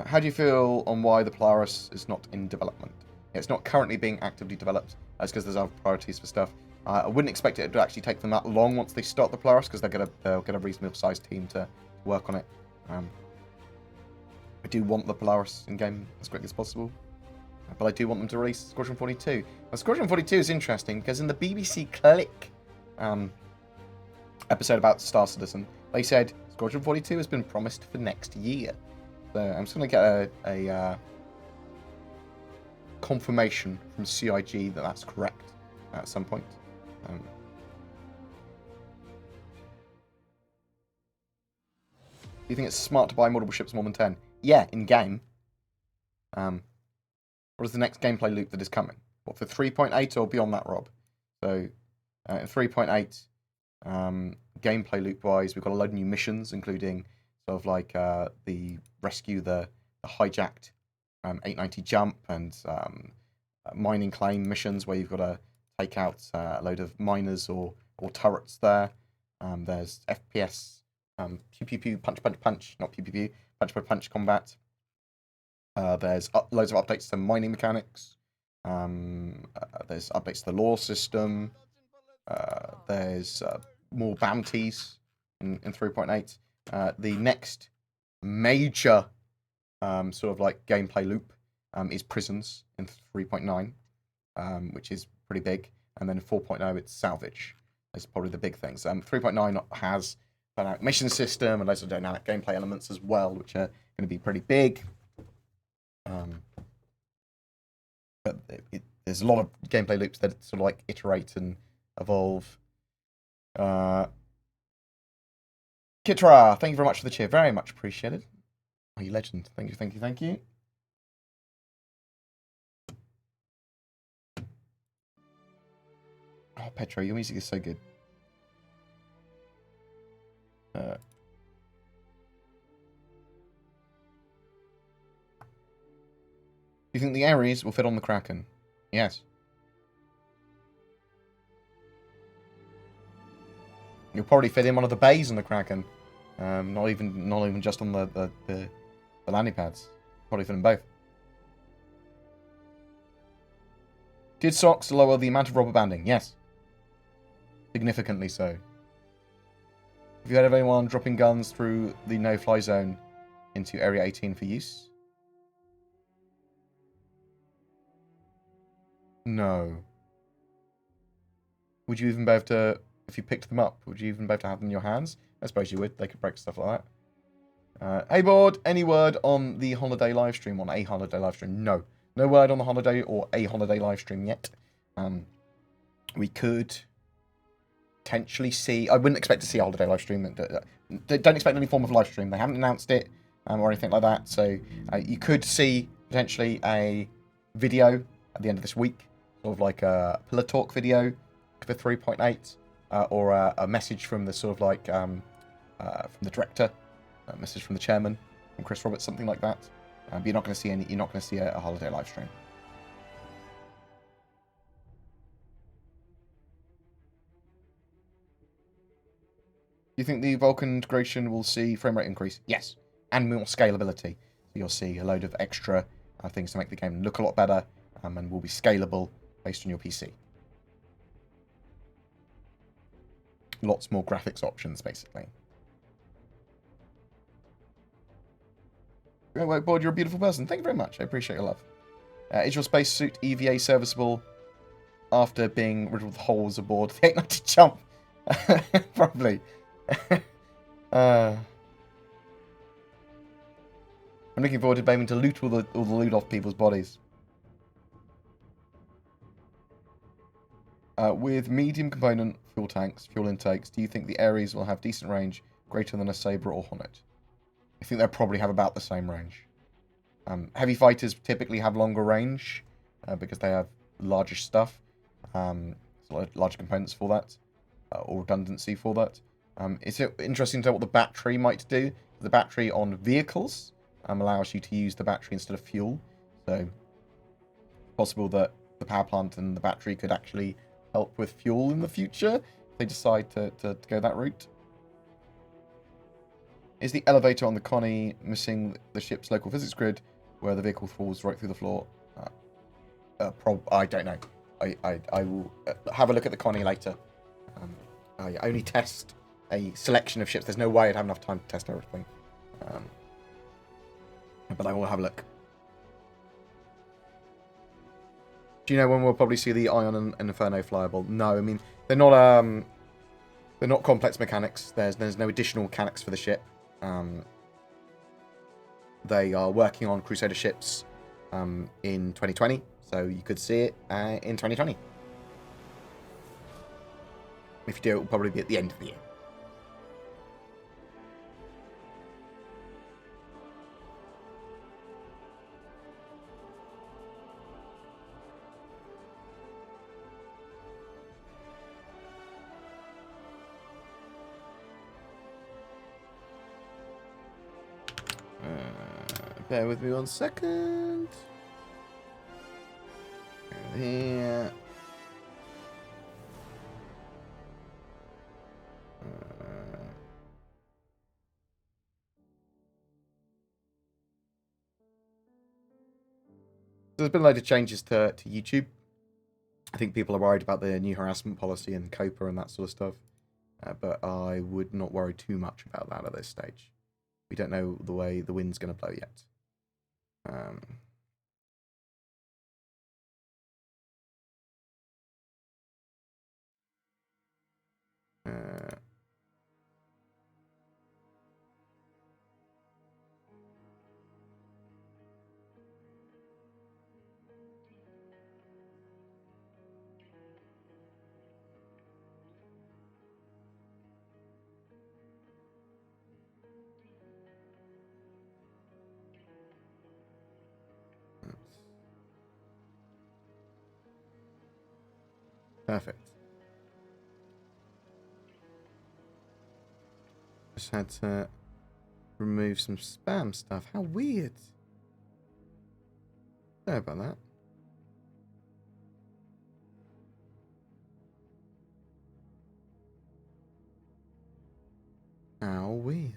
[SPEAKER 1] How do you feel on why the Polaris is not in development? It's not currently being actively developed. That's because there's other priorities for stuff. I wouldn't expect it to actually take them that long once they start the Polaris, because they'll get a reasonable sized team to work on it. I do want the Polaris in game as quickly as possible, but I do want them to release Squadron 42. Now, Squadron 42 is interesting because in the BBC Click episode about Star Citizen, they said Squadron 42 has been promised for next year. So I'm just going to get a confirmation from CIG that that's correct at some point. Do you think it's smart to buy multiple ships more than 10? Yeah, in game. What is the next gameplay loop that is coming? What, for 3.8 or beyond that, Rob? So, in 3.8, gameplay loop wise, we've got a load of new missions, including sort of like the rescue the hijacked 890 jump and mining claim missions where you've got to take out a load of miners or turrets there. There's FPS, pew pew pew, punch punch punch, not pew pew pew, punch punch punch combat. There's loads of updates to mining mechanics. There's updates to the lore system. There's more bounties in 3.8. The next major sort of like gameplay loop is prisons in 3.9, which is pretty big. And then in 4.0, it's salvage. That's probably the big things. 3.9 has dynamic mission system and loads of dynamic gameplay elements as well, which are going to be pretty big. But there's a lot of gameplay loops that sort of like iterate and evolve. Kitra, thank you very much for the cheer. Very much appreciated. Oh, you legend. Thank you, thank you, thank you. Oh, Petro, your music is so good. Do you think the Ares will fit on the Kraken? Yes. You'll probably fit in one of the bays on the Kraken. Not even just on the landing pads. Probably fit in both. Did SOCS lower the amount of rubber banding? Yes. Significantly so. Have you heard of anyone dropping guns through the no-fly zone into Area 18 for use? No. Would you even be able to, if you picked them up, would you even be able to have them in your hands? I suppose you would. They could break stuff like that. Hey, Board, any word on the holiday live stream, on a holiday live stream? No. No word on the holiday or a holiday live stream yet. We could potentially see, I wouldn't expect to see a holiday live stream. Don't expect any form of live stream. They haven't announced it or anything like that. So you could see potentially a video at the end of this week sort of like a pillar talk video for 3.8, or a message from the sort of like from the director, a message from the chairman, from Chris Roberts, something like that. But you're not going to see any. You're not going to see a holiday live stream. Do you think the Vulkan integration will see frame rate increase? Yes, and more scalability. So you'll see a load of extra things to make the game look a lot better, and will be scalable based on your PC. Lots more graphics options, basically. Oh, Bored, you're a beautiful person. Thank you very much. I appreciate your love. Is your spacesuit EVA serviceable after being riddled with holes aboard the 890 jump? Probably. I'm looking forward to being able to loot all the loot off people's bodies. With medium component fuel tanks, fuel intakes, do you think the Ares will have decent range, greater than a Sabre or Hornet? I think they'll probably have about the same range. Heavy fighters typically have longer range because they have larger stuff, so larger components for that, or redundancy for that. It's interesting to know what the battery might do. The battery on vehicles allows you to use the battery instead of fuel, so it's possible that the power plant and the battery could actually help with fuel in the future if they decide to go that route. Is the elevator on the Connie missing the ship's local physics grid where the vehicle falls right through the floor? I don't know. I will have a look at the Connie later. I only test a selection of ships. There's no way I'd have enough time to test everything. But I will have a look. Do you know when we'll probably see the Ion and Inferno flyable? No, I mean they're not complex mechanics. There's no additional mechanics for the ship. They are working on Crusader ships in 2020, so you could see it in 2020. If you do, it will probably be at the end of the year. Bear with me 1 second. Here. There's been a load of changes to YouTube. I think people are worried about the new harassment policy and COPA and that sort of stuff. But I would not worry too much about that at this stage. We don't know the way the wind's going to blow yet. Perfect. Just had to remove some spam stuff. How weird. Sorry about that. How weird.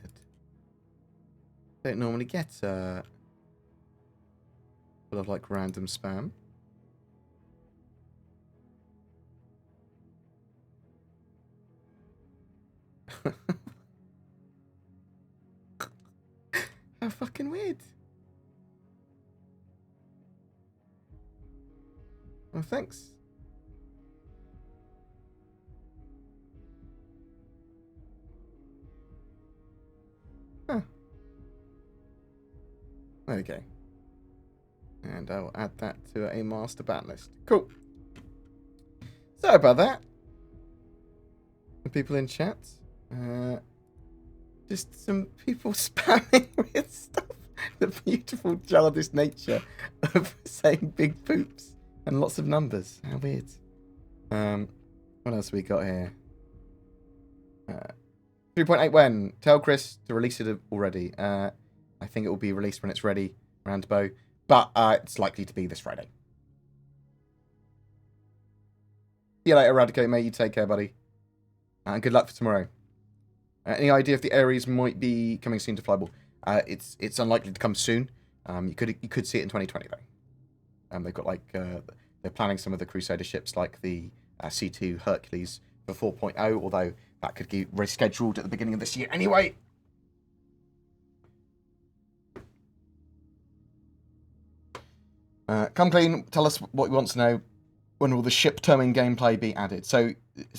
[SPEAKER 1] Don't normally get full of like random spam. How fucking weird. Well, thanks. Huh. There we go. And I'll add that to a master ban list. Cool. Sorry about that. The people in chat. Just some people spamming with stuff. The beautiful childish nature of saying big poops And lots of numbers. How weird. What else we got here? 3.8 when? Tell Chris to release it already. I think it will be released when it's ready, Roundabout. But it's likely to be this Friday. See you later, Eradicate, mate. You take care, buddy. And good luck for tomorrow. Any idea if the Ares might be coming soon to Flyball? It's unlikely to come soon. You could see it in 2020 though. They've got like they're planning some of the Crusader ships like the C2 Hercules for 4.0, although that could get rescheduled at the beginning of this year anyway. Come clean. Tell us what you want to know. When will the ship terming gameplay be added? So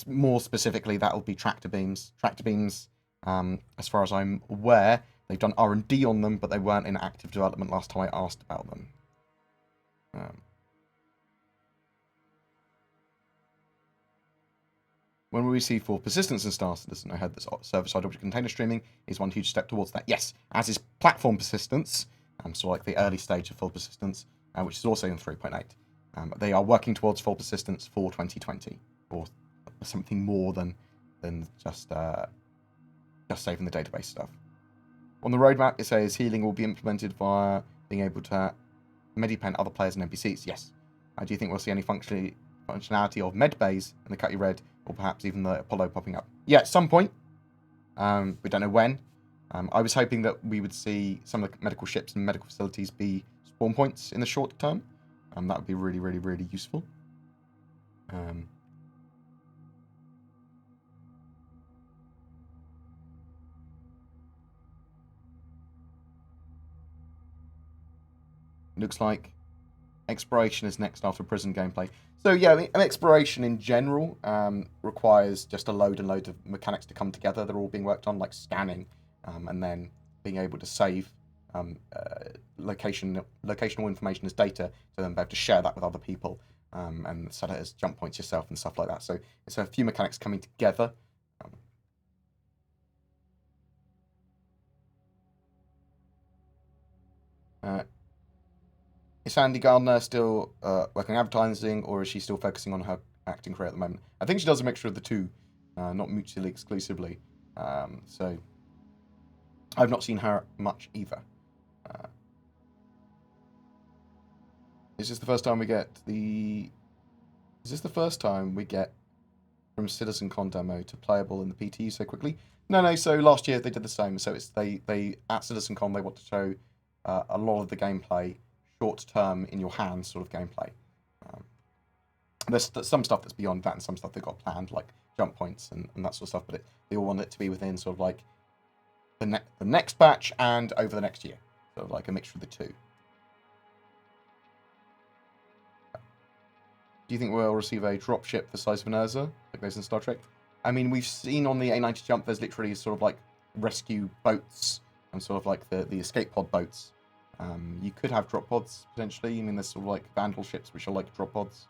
[SPEAKER 1] more specifically, that will be tractor beams. Tractor beams, as far as I'm aware, they've done R&D on them, but they weren't in active development last time I asked about them. When will we see for persistence in Star Citizen? I heard that server-side object container streaming is one huge step towards that. Yes, as is platform persistence, so like the early stage of full persistence, which is also in 3.8. They are working towards full persistence for 2020, or something more than just saving the database stuff. On the roadmap, it says healing will be implemented via being able to medipen other players and NPCs. Yes. Do you think we'll see any functionality of med bays in the Cutty Red, or perhaps even the Apollo popping up? Yeah, at some point. We don't know when. I was hoping that we would see some of the medical ships and medical facilities be spawn points in the short term. That would be really, really, really useful. Looks like exploration is next after prison gameplay. So yeah, an exploration in general requires just a load and load of mechanics to come together. They're all being worked on, like scanning, and then being able to save locational information as data, so then be able to share that with other people, and set it as jump points yourself and stuff like that. So it's a few mechanics coming together. Is Sandy Gardner still working on advertising, or is she still focusing on her acting career at the moment? I think she does a mixture of the two, not mutually exclusively. So I've not seen her much either. Is this the first time we get from CitizenCon demo to playable in the PTU so quickly? No. So last year they did the same. So it's they at CitizenCon they want to show a lot of the gameplay short term in your hands sort of gameplay. There's some stuff that's beyond that and some stuff they've got planned, like jump points and that sort of stuff, but they all want it to be within sort of like the next batch and over the next year. Sort of like a mixture of the two. Do you think we'll receive a dropship the size of an Urza, like those in Star Trek? I mean, we've seen on the A90 jump, there's literally sort of like rescue boats and sort of like the escape pod boats. You could have drop pods, potentially. I mean, there's sort of like Vandal ships, which are like drop pods.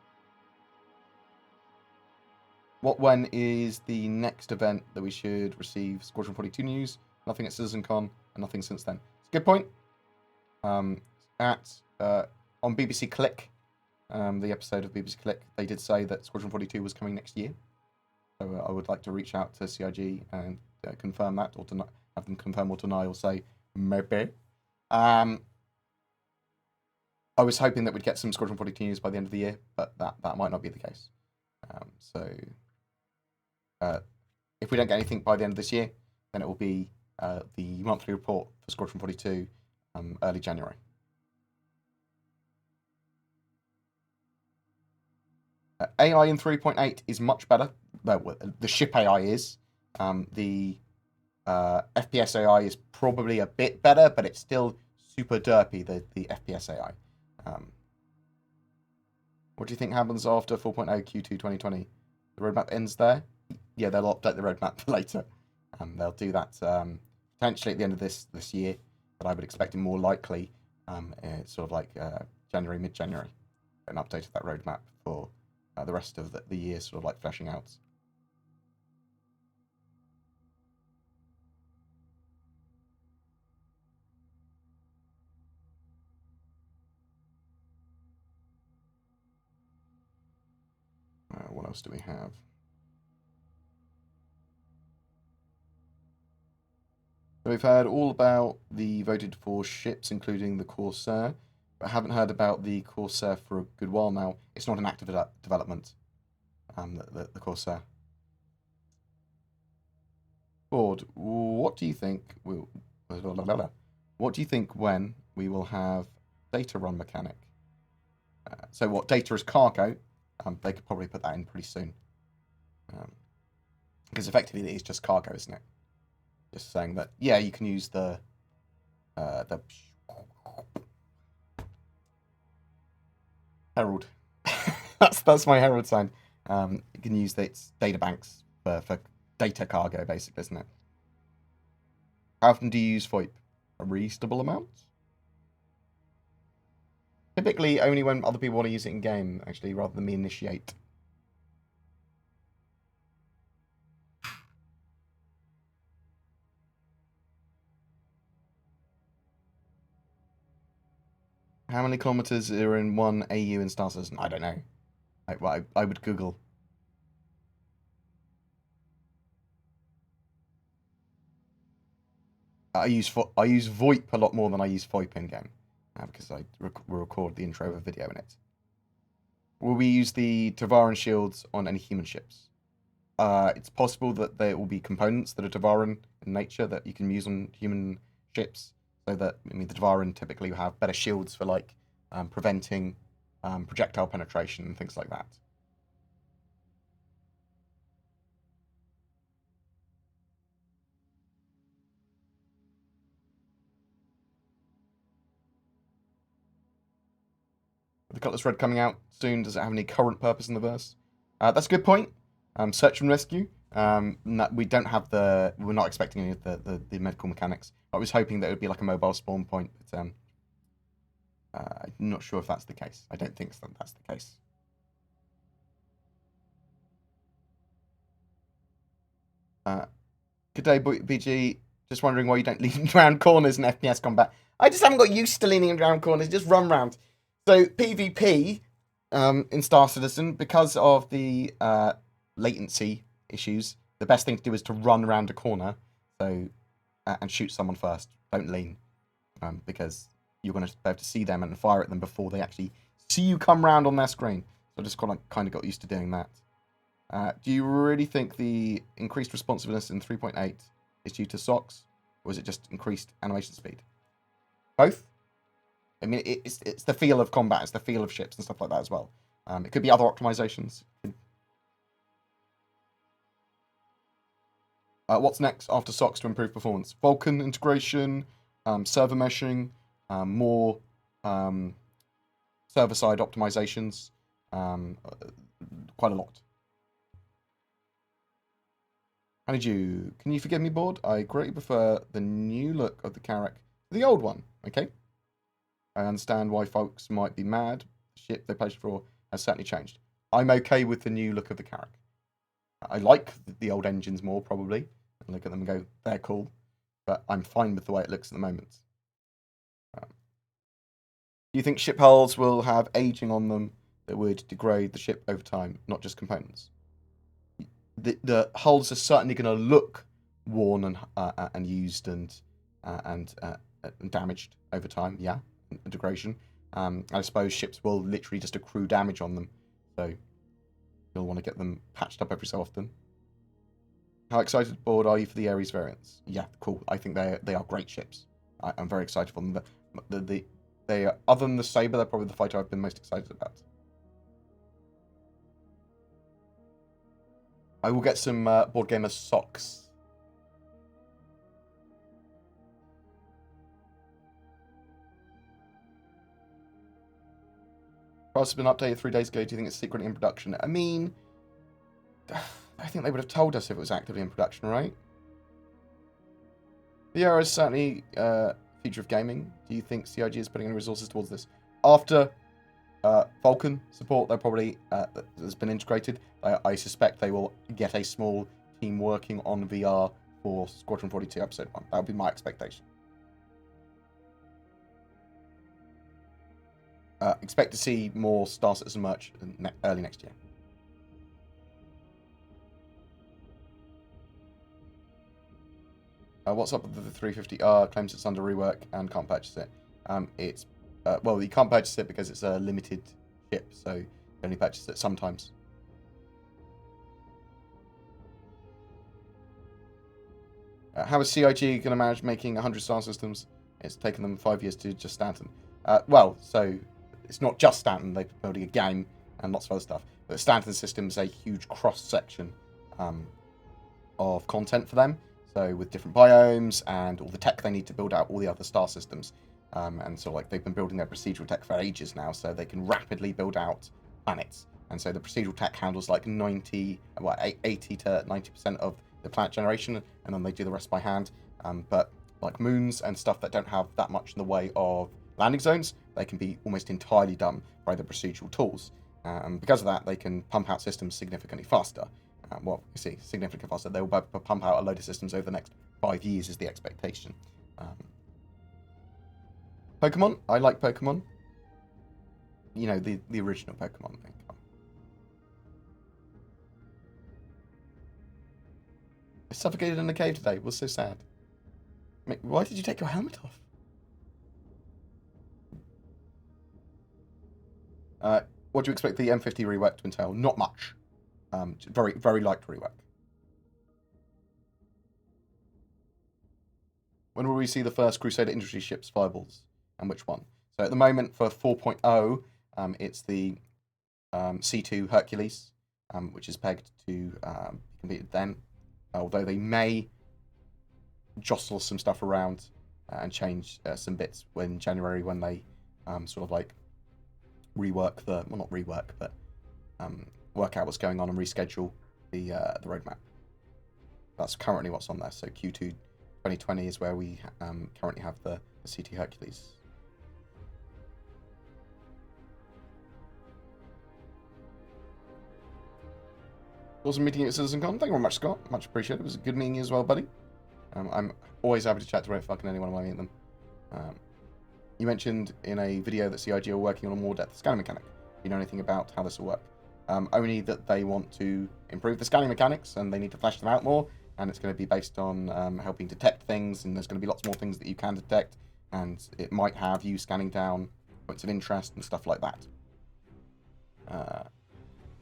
[SPEAKER 1] When is the next event that we should receive Squadron 42 news? Nothing at CitizenCon, and nothing since then. It's a good point. On BBC Click, the episode of BBC Click, they did say that Squadron 42 was coming next year. So I would like to reach out to CIG and confirm that, or to have them confirm or deny, or say maybe. I was hoping that we'd get some Squadron 42 news by the end of the year, but that might not be the case. If we don't get anything by the end of this year, then it will be the monthly report for Squadron 42 early January. AI in 3.8 is much better. The ship AI is. The FPS AI is probably a bit better, but it's still super derpy, the FPS AI. What do you think happens after 4.0 Q2 2020? The roadmap ends there? Yeah, they'll update the roadmap later. They'll do that potentially at the end of this year, but I would expect it more likely sort of like January, mid-January. An update of that roadmap for the rest of the year, sort of like fleshing out. What else do we have? So we've heard all about the voted for ships, including the Corsair, but haven't heard about the Corsair for a good while now. It's not an active development, the Corsair. Board, what do you think what do you think when we will have data run mechanic? So what data is cargo? They could probably put that in pretty soon. Because effectively it is just cargo, isn't it? Just saying that, yeah, you can use the Herald. that's my Herald sign. You can use its data banks for data cargo, basically, isn't it? How often do you use VoIP? A reasonable amount? Typically only when other people want to use it in game, actually, rather than me initiate. How many kilometers are in 1 AU in Star Citizen? I don't know. I would Google. I use VoIP a lot more than I use VoIP in game, because I record the intro of a video in it. Will we use the Tavaran shields on any human ships? It's possible that there will be components that are Tavaran in nature that you can use on human ships. So that, I mean, the Tavaran typically have better shields for like preventing projectile penetration and things like that. The Cutlass Red coming out soon, does it have any current purpose in the verse? That's a good point. Search and rescue. No, we don't have we're not expecting any of the medical mechanics. I was hoping that it would be like a mobile spawn point, but I'm not sure if that's the case. I don't think that's the case. Good day, BG. Just wondering why you don't lean around corners in FPS combat. I just haven't got used to leaning around corners. Just run round. So PvP in Star Citizen, because of the latency issues, the best thing to do is to run around a corner, and shoot someone first. Don't lean, because you're going to be able to see them and fire at them before they actually see you come round on their screen. So I just kind of got used to doing that. Do you really think the increased responsiveness in 3.8 is due to SOCS, or is it just increased animation speed? Both. I mean, it's the feel of combat, it's the feel of ships and stuff like that as well. It could be other optimizations. What's next after SOCS to improve performance? Vulkan integration, server meshing, more server-side optimizations, quite a lot. Can you forgive me, Board? I greatly prefer the new look of the Carrack to the old one, okay? I understand why folks might be mad. The ship they pledged for has certainly changed. I'm okay with the new look of the Carrack. I like the old engines more, probably. I look at them and go, they're cool. But I'm fine with the way it looks at the moment. Do you think ship hulls will have aging on them that would degrade the ship over time, not just components? The hulls are certainly going to look worn and used and damaged over time, yeah. Integration. I suppose ships will literally just accrue damage on them, so you'll want to get them patched up every so often. How excited, Board, are you for the Ares variants? Yeah, cool. I think they are great ships. I'm very excited for them. They are, other than the Saber, they're probably the fighter I've been most excited about. I will get some BoredGamer socks. Price has been updated 3 days ago. Do you think it's secretly in production? I mean, I think they would have told us if it was actively in production, right? VR is certainly a future of gaming. Do you think CIG is putting any resources towards this? After Vulkan support, they're probably has been integrated. I suspect they will get a small team working on VR for Squadron 42 Episode 1. That would be my expectation. Expect to see more Star Citizen merch early next year. What's up with the 350R? Claims it's under rework and can't purchase it. Well, you can't purchase it because it's a limited ship, so you only purchase it sometimes. How is CIG going to manage making 100 star systems? It's taken them 5 years to just Stanton. Well, so it's not just Stanton. They're building a game and lots of other stuff. But the Stanton system is a huge cross-section of content for them. So with different biomes and all the tech they need to build out all the other star systems. And so like they've been building their procedural tech for ages now, so they can rapidly build out planets. And so the procedural tech handles like 80 to 90% of the planet generation, and then they do the rest by hand. But like moons and stuff that don't have that much in the way of landing zones, they can be almost entirely done by the procedural tools. And because of that, they can pump out systems significantly faster. Well, you see, significantly faster. They will pump out a load of systems over the next 5 years is the expectation. Pokemon? I like Pokemon. You know, the original Pokemon thing. I suffocated in a cave today. It was so sad. Mate, why did you take your helmet off? What do you expect the M50 rework to entail? Not much. Very, very light rework. When will we see the first Crusader industry ships fireballs? And which one? So at the moment for 4.0, it's the C2 Hercules, which is pegged to be completed then. Although they may jostle some stuff around and change some bits in January when they sort of like rework well, not rework, but work out what's going on and reschedule the roadmap. That's currently what's on there. So Q2 2020 is where we currently have the CT Hercules. Awesome meeting you at CitizenCon. Thank you very much, Scott. Much appreciated. It was a good meeting you as well, buddy. I'm always happy to chat to fucking anyone when I meet them. You mentioned in a video that CIG are working on a more depth scanning mechanic. Do you know anything about how this will work? Only that they want to improve the scanning mechanics and they need to flesh them out more. And it's going to be based on helping detect things, and there's going to be lots more things that you can detect. And it might have you scanning down points of interest and stuff like that.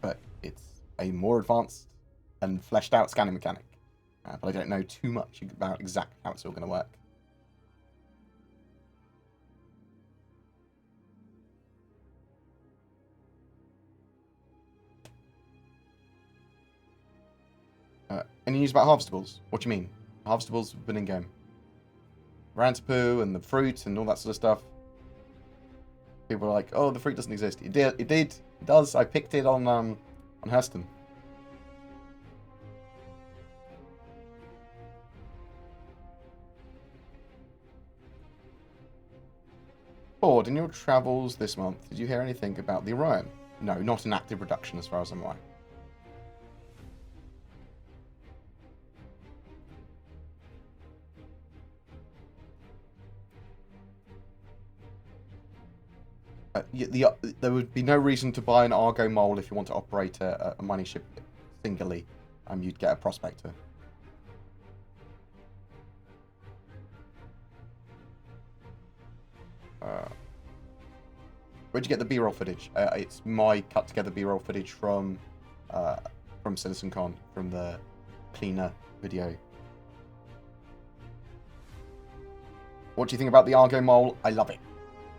[SPEAKER 1] But it's a more advanced and fleshed out scanning mechanic. But I don't know too much about exactly how it's all going to work. Any news about harvestables? What do you mean? Harvestables have been in game. Rantapu and the fruit and all that sort of stuff. People are like, oh, the fruit doesn't exist. It did. It does. I picked it on Hurston. Bored, in your travels this month, did you hear anything about the Orion? No, not in active production as far as I'm aware. There would be no reason to buy an Argo mole if you want to operate a mining ship singly. You'd get a prospector. Where'd you get the B-roll footage? It's my cut together B-roll footage from CitizenCon, from the cleaner video. What do you think about the Argo mole? I love it.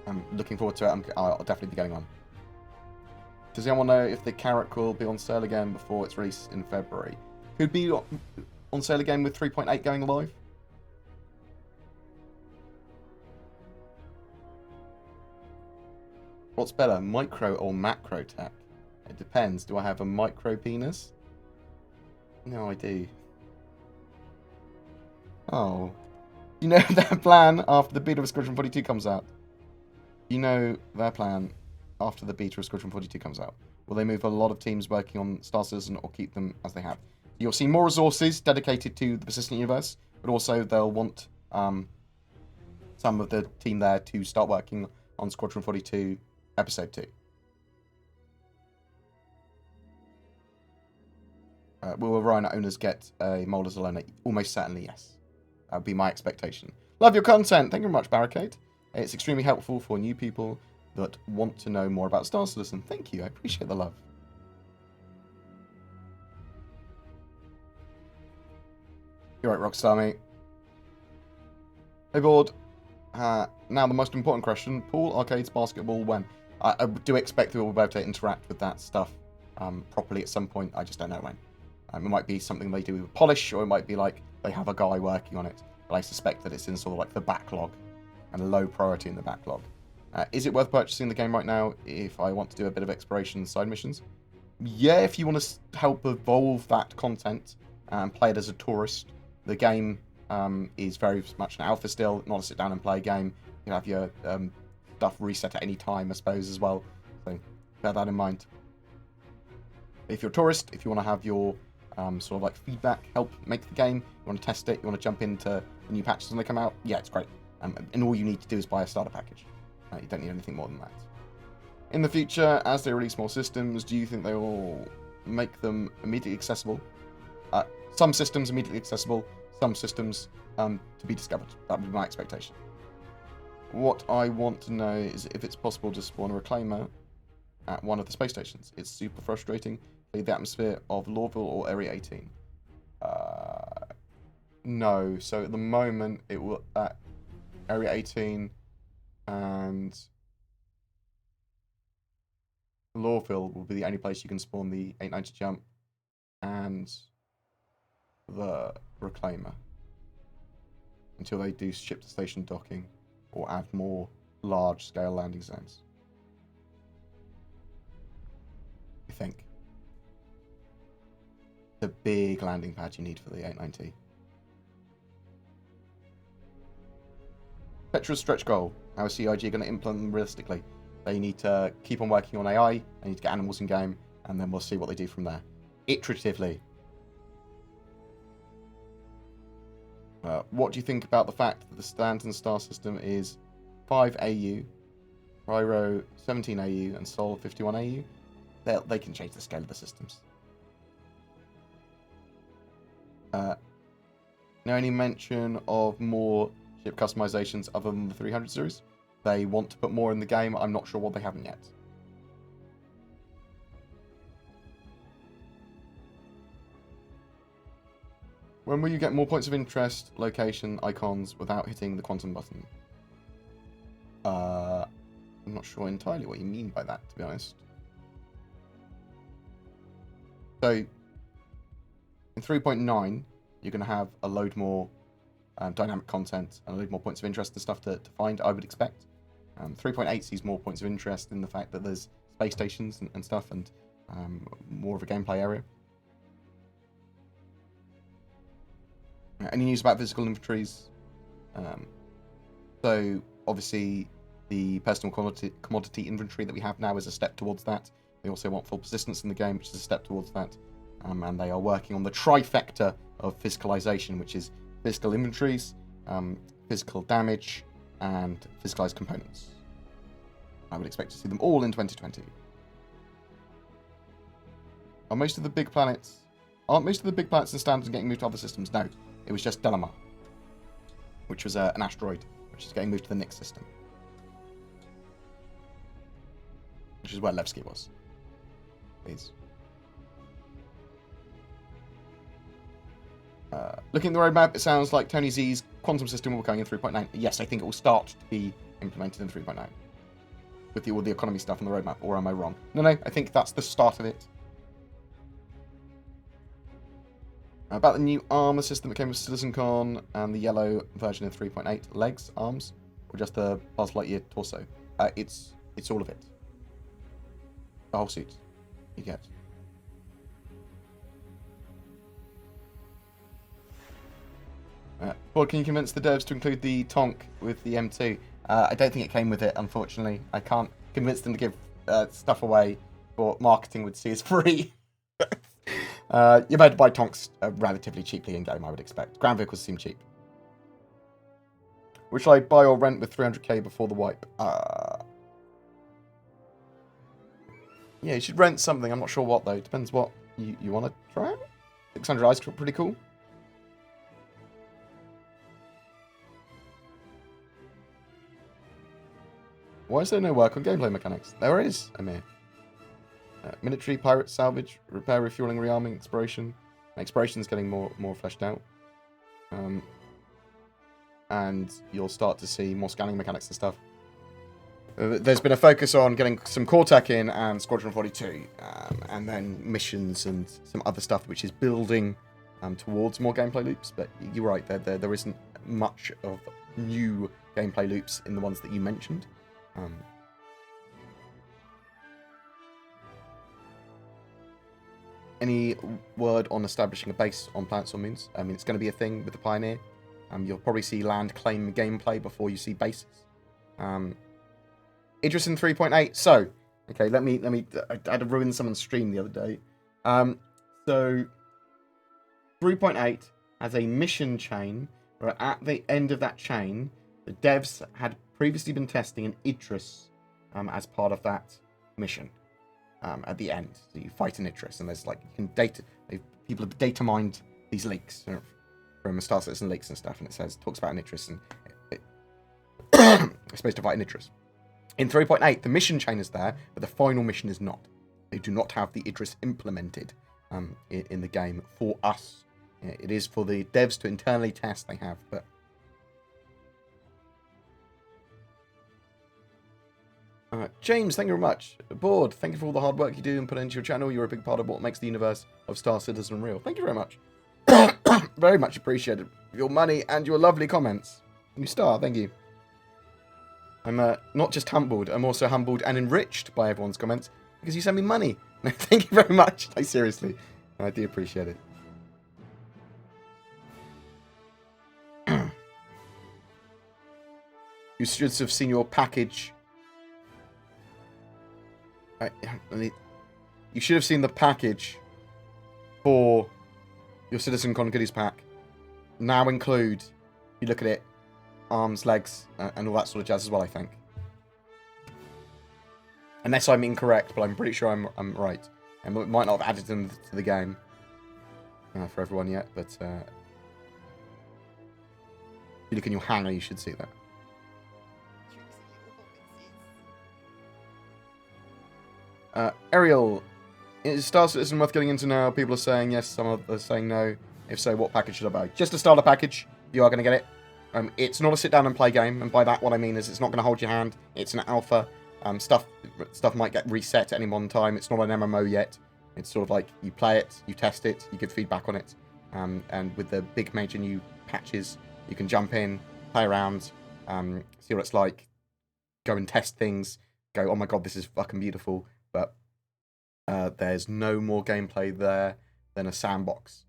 [SPEAKER 1] I'm looking forward to it. I'll definitely be going on. Does anyone know if the carrot will be on sale again before its release in February? Could be on sale again with 3.8 going live. What's better, micro or macro tech? It depends. Do I have a micro penis? No, I do. Oh. You know their plan after the beta of Squadron 42 comes out? You know their plan after the beta of Squadron 42 comes out? Will they move a lot of teams working on Star Citizen or keep them as they have? You'll see more resources dedicated to the persistent universe, but also they'll want some of the team there to start working on Squadron 42 Episode 2. Will Orion owners get a Molders Alone? Almost certainly, yes. That would be my expectation. Love your content. Thank you very much, Barricade. It's extremely helpful for new people that want to know more about Star Citizen. Thank you. I appreciate the love. You're right, Rockstar, mate. Hey, Bored. Now the most important question. Pool, arcades, basketball, when? I do expect that we'll be able to interact with that stuff properly at some point. I just don't know when. It might be something they do with polish, or it might be like they have a guy working on it. But I suspect that it's in sort of like the backlog and a low priority in the backlog. Is it worth purchasing the game right now if I want to do a bit of exploration and side missions? Yeah, if you want to help evolve that content and play it as a tourist. The game is very much an alpha still, not a sit down and play game. You have your stuff reset at any time, I suppose, as well. So bear that in mind. If you're a tourist, if you want to have your sort of like feedback, help make the game, you want to test it, you want to jump into the new patches when they come out, yeah, it's great. And all you need to do is buy a starter package. You don't need anything more than that. In the future, as they release more systems, do you think they will make them immediately accessible? Some systems immediately accessible, some systems to be discovered. That would be my expectation. What I want to know is if it's possible to spawn a reclaimer at one of the space stations. It's super frustrating. The atmosphere of Lawville or Area 18. No. So at the moment, it will at Area 18 and Lawville will be the only place you can spawn the 890 jump and the reclaimer until they do ship to station docking or add more large scale landing zones. I think the big landing pad you need for the 890. Petra's stretch goal. How is CIG going to implement them realistically? They need to keep on working on AI, they need to get animals in game, and then we'll see what they do from there. Iteratively. What do you think about the fact that the Stanton star system is 5 AU, Pyro 17 AU, and Sol 51 AU? They can change the scale of the systems. No any mention of more ship customizations other than the 300 series? They want to put more in the game. I'm not sure what they haven't yet. When will you get more points of interest, location, icons without hitting the quantum button? I'm not sure entirely what you mean by that, to be honest. So, in 3.9, you're going to have a load more dynamic content and a load more points of interest and stuff to find, I would expect. 3.8 sees more points of interest in the fact that there's space stations and stuff and more of a gameplay area. Any news about physical inventories? So, obviously, the personal commodity inventory that we have now is a step towards that. They also want full persistence in the game, which is a step towards that. And they are working on the trifecta of physicalization, which is physical inventories, physical damage, and physicalized components. I would expect to see them all in 2020. Aren't most of the big planets in Stanton getting moved to other systems? No. It was just Delamar, which was an asteroid, which is getting moved to the next system. Which is where Levski was. Please. Looking at the roadmap, it sounds like Tony Z's quantum system will be going in 3.9. Yes, I think it will start to be implemented in 3.9. With all the economy stuff on the roadmap, or am I wrong? No, I think that's the start of it. About the new armor system that came with CitizenCon and the yellow version of 3.8, legs, arms, or just the Buzz Lightyear torso. It's all of it. The whole suit you get. Well, can you convince the devs to include the Tonk with the M2? I don't think it came with it, unfortunately. I can't convince them to give stuff away for marketing would see as free. You're able to buy Tonks relatively cheaply in-game, I would expect. Ground vehicles seem cheap. Which should I buy or rent with 300k before the wipe? Yeah, you should rent something. I'm not sure what, though. Depends what you want to try out. 600 ice cream, pretty cool. Why is there no work on gameplay mechanics? There is, Amir. Military, pirate, salvage, repair, refueling, rearming, exploration. Exploration's getting more fleshed out. And you'll start to see more scanning mechanics and stuff. There's been a focus on getting some core tech in and Squadron 42, and then missions and some other stuff which is building towards more gameplay loops. But you're right, there isn't much of new gameplay loops in the ones that you mentioned. Any word on establishing a base on planets or moons? I mean, it's going to be a thing with the Pioneer. You'll probably see land claim gameplay before you see bases. Interest in 3.8. So, okay, let me. I had to ruin someone's stream the other day. So, 3.8 has a mission chain where at the end of that chain, the devs had previously been testing an Idris as part of that mission. At the end, so you fight an Idris, and there's like you can people have data mined these leaks from Star Citizen leaks and stuff, and it talks about an Idris, and it's supposed to fight an Idris. In 3.8, the mission chain is there, but the final mission is not. They do not have the Idris implemented in the game for us. It is for the devs to internally test. They have, but. James, thank you very much. Bored, thank you for all the hard work you do and put into your channel. You're a big part of what makes the universe of Star Citizen real. Thank you very much. Very much appreciated. Your money and your lovely comments. You star, thank you. I'm not just humbled, I'm also humbled and enriched by everyone's comments because you send me money. Thank you very much. Like, seriously, I do appreciate it. You should have seen your package. You should have seen the package for your CitizenCon goodies pack. Now include, you look at it, arms, legs, and all that sort of jazz as well, I think. Unless I'm incorrect, but I'm pretty sure I'm right. And we might not have added them to the game for everyone yet, but if you look in your hangar, you should see that. Ariel, is Star Citizen worth getting into now? People are saying yes, some are saying no. If so, what package should I buy? Just a starter package. You are going to get it. It's not a sit down and play game, and by that what I mean is it's not going to hold your hand. It's an alpha. Stuff might get reset at any one time. It's not an MMO yet. It's sort of like you play it, you test it, you give feedback on it, and with the big major new patches, you can jump in, play around, see what it's like, go and test things, go, oh my god, this is fucking beautiful. But there's no more gameplay there than a sandbox.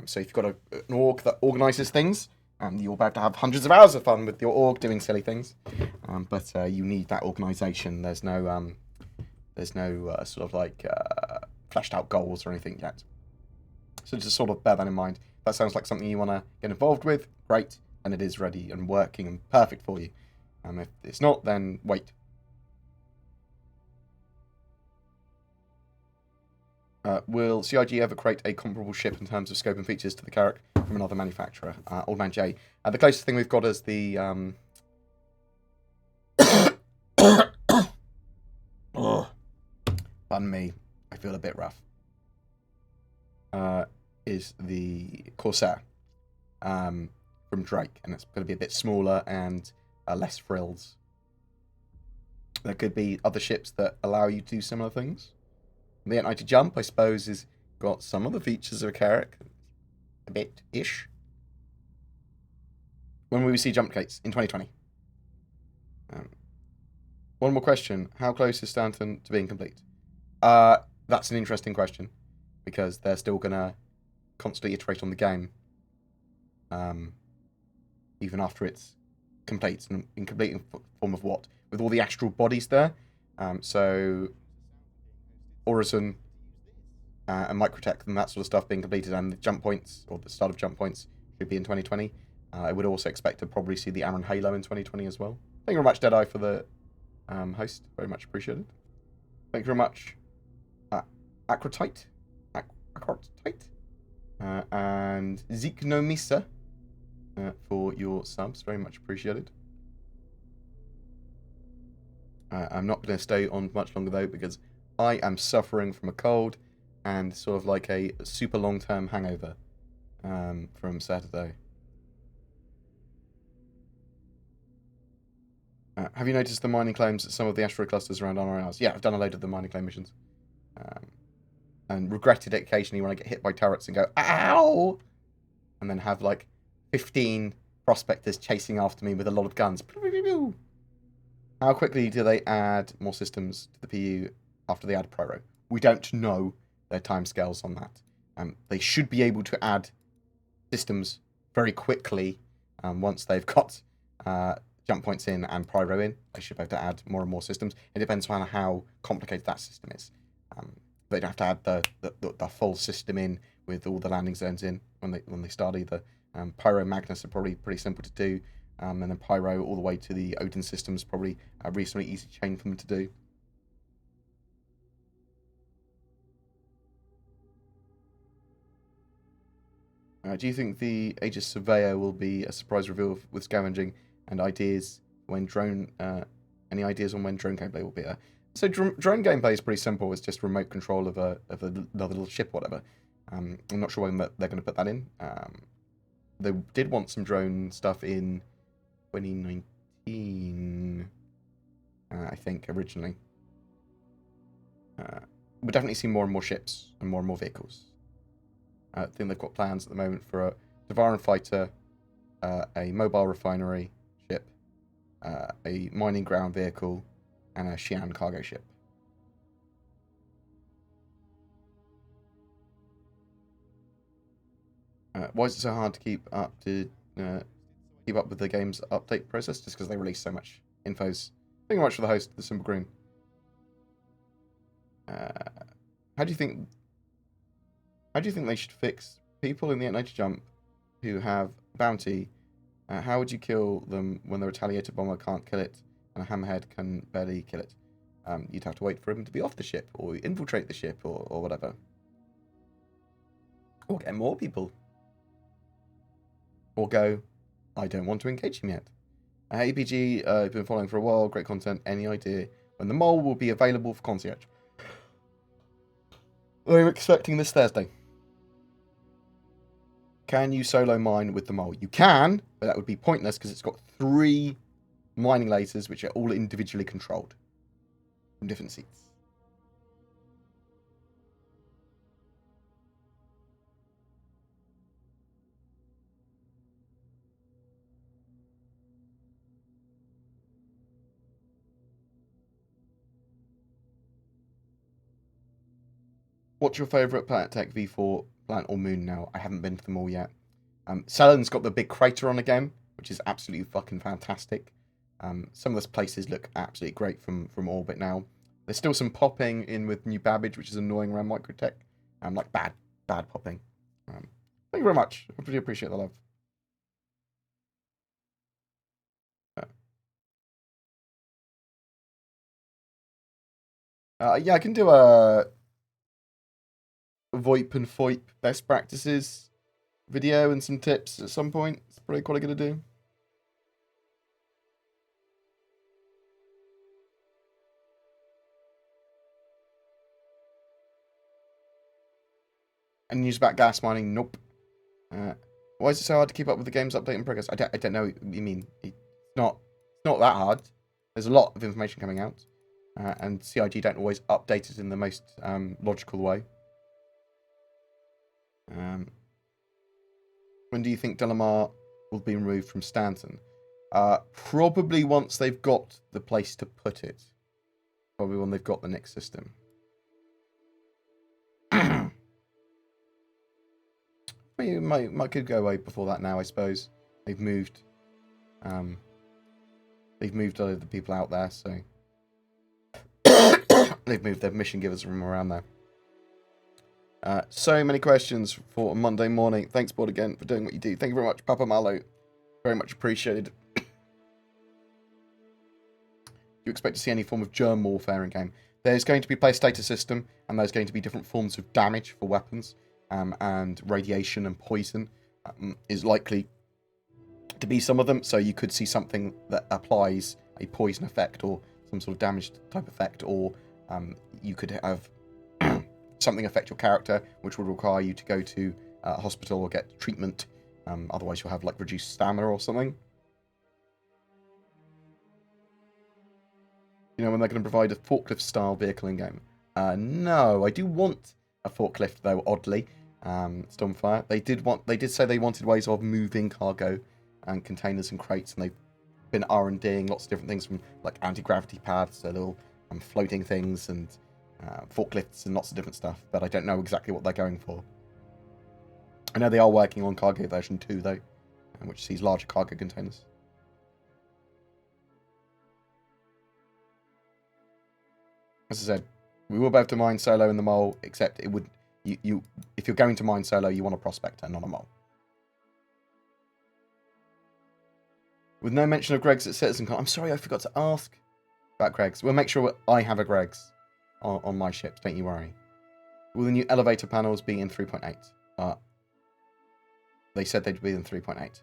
[SPEAKER 1] So if you've got an org that organises things, you're about to have hundreds of hours of fun with your org doing silly things. But you need that organisation. There's no sort of like fleshed out goals or anything yet. So just sort of bear that in mind. If that sounds like something you want to get involved with, great, and it is ready and working and perfect for you. If it's not, then wait. Will CIG ever create a comparable ship in terms of scope and features to the Carrack from another manufacturer? Old Man J. The closest thing we've got is the... oh, pardon me, I feel a bit rough. Is the Corsair from Drake, and it's going to be a bit smaller and less frills. There could be other ships that allow you to do similar things. The anti-jump, I suppose, has got some of the features of a Carrack. A bit-ish. When will we see jump gates? In 2020. One more question. How close is Stanton to being complete? That's an interesting question. Because they're still going to constantly iterate on the game. Even after it's complete. And in complete form of what? With all the astral bodies there. So... Horizon and Microtech and that sort of stuff being completed, and the jump points, or the start of jump points, should be in 2020. I would also expect to probably see the Aaron Halo in 2020 as well. Thank you very much, Deadeye, for the host. Very much appreciated. Thank you very much, Acrotite, and Zeknomisa for your subs. Very much appreciated. I'm not going to stay on much longer though, because I am suffering from a cold and sort of like a super long-term hangover from Saturday. Have you noticed the mining claims at some of the asteroid clusters around our house? Yeah, I've done a load of the mining claim missions. And regretted it occasionally when I get hit by turrets and go, ow! And then have like 15 prospectors chasing after me with a lot of guns. How quickly do they add more systems to the PU after they add Pyro? We don't know their timescales on that. They should be able to add systems very quickly once they've got jump points in and Pyro in. They should be able to add more and more systems. It depends on how complicated that system is. They don't have to add the full system in with all the landing zones in when they start either. Pyro Magnus are probably pretty simple to do. And then Pyro all the way to the Odin systems, probably a reasonably easy chain for them to do. Do you think the Aegis Surveyor will be a surprise reveal with scavenging and ideas when drone? Any ideas on when drone gameplay will be there? So drone gameplay is pretty simple. It's just remote control of another little ship, whatever. I'm not sure when they're going to put that in. They did want some drone stuff in 2019, I think, originally. We'll definitely see more and more ships and more vehicles. I think they've got plans at the moment for a Devaran fighter, a mobile refinery ship, a mining ground vehicle, and a Xi'an cargo ship. Why is it so hard to keep up with the game's update process? Just because they release so much infos. Thank you very much for the host, the Simple Green. How do you think they should fix people in the Nature Jump who have bounty? How would you kill them when the retaliator bomber can't kill it and a hammerhead can barely kill it? You'd have to wait for him to be off the ship or infiltrate the ship or whatever. Or get more people. Or go, I don't want to engage him yet. APG, I've been following for a while, great content. Any idea when the mole will be available for concierge? I'm expecting this Thursday. Can you solo mine with the mole? You can, but that would be pointless because it's got 3 mining lasers which are all individually controlled from different seats. What's your favourite Planet Tech V4 planet or moon now? I haven't been to them all yet. Ceylon's got the big crater on again, which is absolutely fucking fantastic. Some of those places look absolutely great from orbit now. There's still some popping in with New Babbage, which is annoying around Microtech. Like bad popping. Thank you very much. I really appreciate the love. Yeah, I can do a VoIP and FOIP best practices video and some tips at some point. It's probably quite good to do. And news about gas mining? Nope. Why is it so hard to keep up with the game's update and progress? I don't know what you mean. It's not that hard. There's a lot of information coming out. And CIG don't always update it in the most logical way. When do you think Delamar will be removed from Stanton? Probably once they've got the place to put it. Probably when they've got the next system. You might could go away before that now, I suppose. They've moved a lot of the people out there, so they've moved their mission givers from around there. So many questions for a Monday morning. Thanks, Board, again, for doing what you do. Thank you very much, Papa Malo. Very much appreciated. Do you expect to see any form of germ warfare in game? There's going to be place status system, and there's going to be different forms of damage for weapons. And radiation and poison is likely to be some of them. So you could see something that applies a poison effect or some sort of damage type effect, or you could have something affect your character, which would require you to go to a hospital or get treatment. Otherwise, you'll have like reduced stamina or something. You know, when they're going to provide a forklift-style vehicle in-game. No, I do want a forklift, though, oddly. Stormfire. They did say they wanted ways of moving cargo and containers and crates, and they've been R&Ding lots of different things, from like anti-gravity paths to little floating things and forklifts and lots of different stuff, but I don't know exactly what they're going for. I know they are working on cargo version 2, though, which sees larger cargo containers. As I said, we will be able to mine solo in the mole, except it would if you're going to mine solo, you want a prospector, not a mole. With no mention of Greg's at CitizenCon. I'm sorry, I forgot to ask about Greg's. We'll make sure I have a Greg's on my ships, don't you worry. Will the new elevator panels be in 3.8? They said they'd be in 3.8.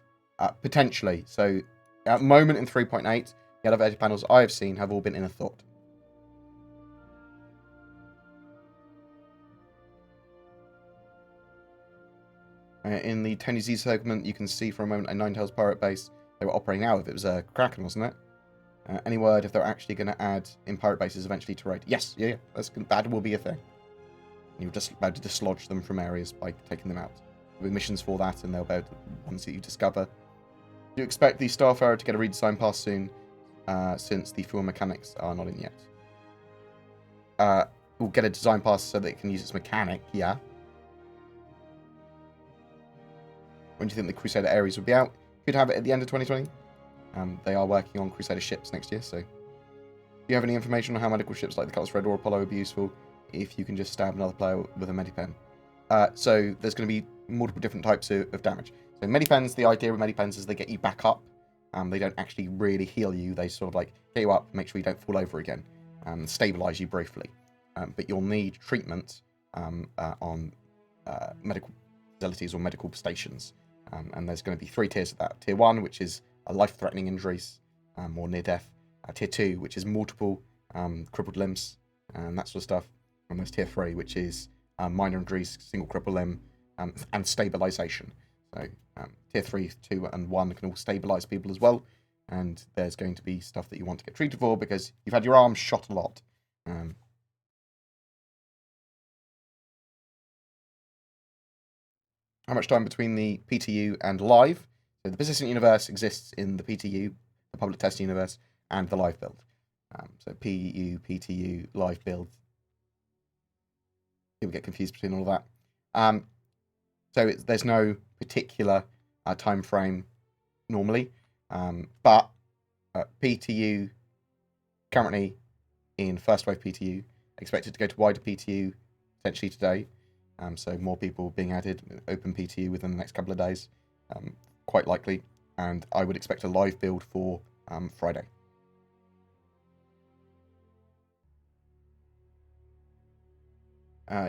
[SPEAKER 1] Potentially. So, at the moment in 3.8, the elevator panels I have seen have all been in a thought. In the Tony Z segment, you can see for a moment a Ninetales pirate base they were operating out of. It was a Kraken, wasn't it? Any word if they're actually going to add in pirate bases eventually to raid? Yes, yeah. That will be a thing. You're just about to dislodge them from areas by taking them out. There'll be missions for that, and they'll be ones that you discover. Do you expect the Starfarer to get a redesign pass soon, since the fuel mechanics are not in yet? We'll get a design pass so that it can use its mechanic, yeah. When do you think the Crusader Ares will be out? Could have it at the end of 2020. They are working on Crusader ships next year, so... Do you have any information on how medical ships like the Cutlass Red or Apollo would be useful if you can just stab another player with a Medipen? So there's going to be multiple different types of damage. So Medipens, the idea of Medipens is they get you back up. They don't actually really heal you. They sort of like get you up, make sure you don't fall over again, and stabilize you briefly. But you'll need treatment on medical facilities or medical stations. And there's going to be 3 tiers of that. Tier 1, which is life-threatening injuries or near death. Tier 2, which is multiple crippled limbs and that sort of stuff. And there's Tier 3, which is minor injuries, single crippled limb, and stabilization. So Tier 3, 2, and 1 can all stabilize people as well. And there's going to be stuff that you want to get treated for because you've had your arm shot a lot. How much time between the PTU and live? So the persistent universe exists in the PTU, the public test universe, and the live build. So PU, PTU, live build. People get confused between all of that. So there's no particular time frame normally, but PTU currently in first wave PTU, expected to go to wider PTU potentially today. So more people being added, open PTU within the next couple of days, quite likely. And I would expect a live build for Friday.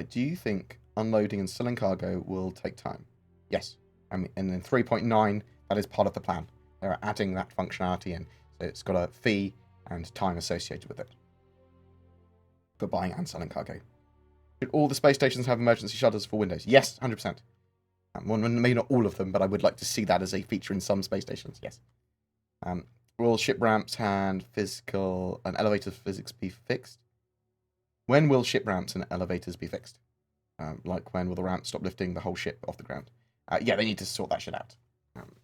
[SPEAKER 1] Do you think unloading and selling cargo will take time? Yes. And in 3.9, that is part of the plan. They're adding that functionality in. So it's got a fee and time associated with it for buying and selling cargo. Should all the space stations have emergency shutters for Windows? Yes, 100%. Well, maybe not all of them, but I would like to see that as a feature in some space stations, yes. Will ship ramps and elevator physics be fixed? When will ship ramps and elevators be fixed? Like when will the ramp stop lifting the whole ship off the ground? Yeah, they need to sort that shit out.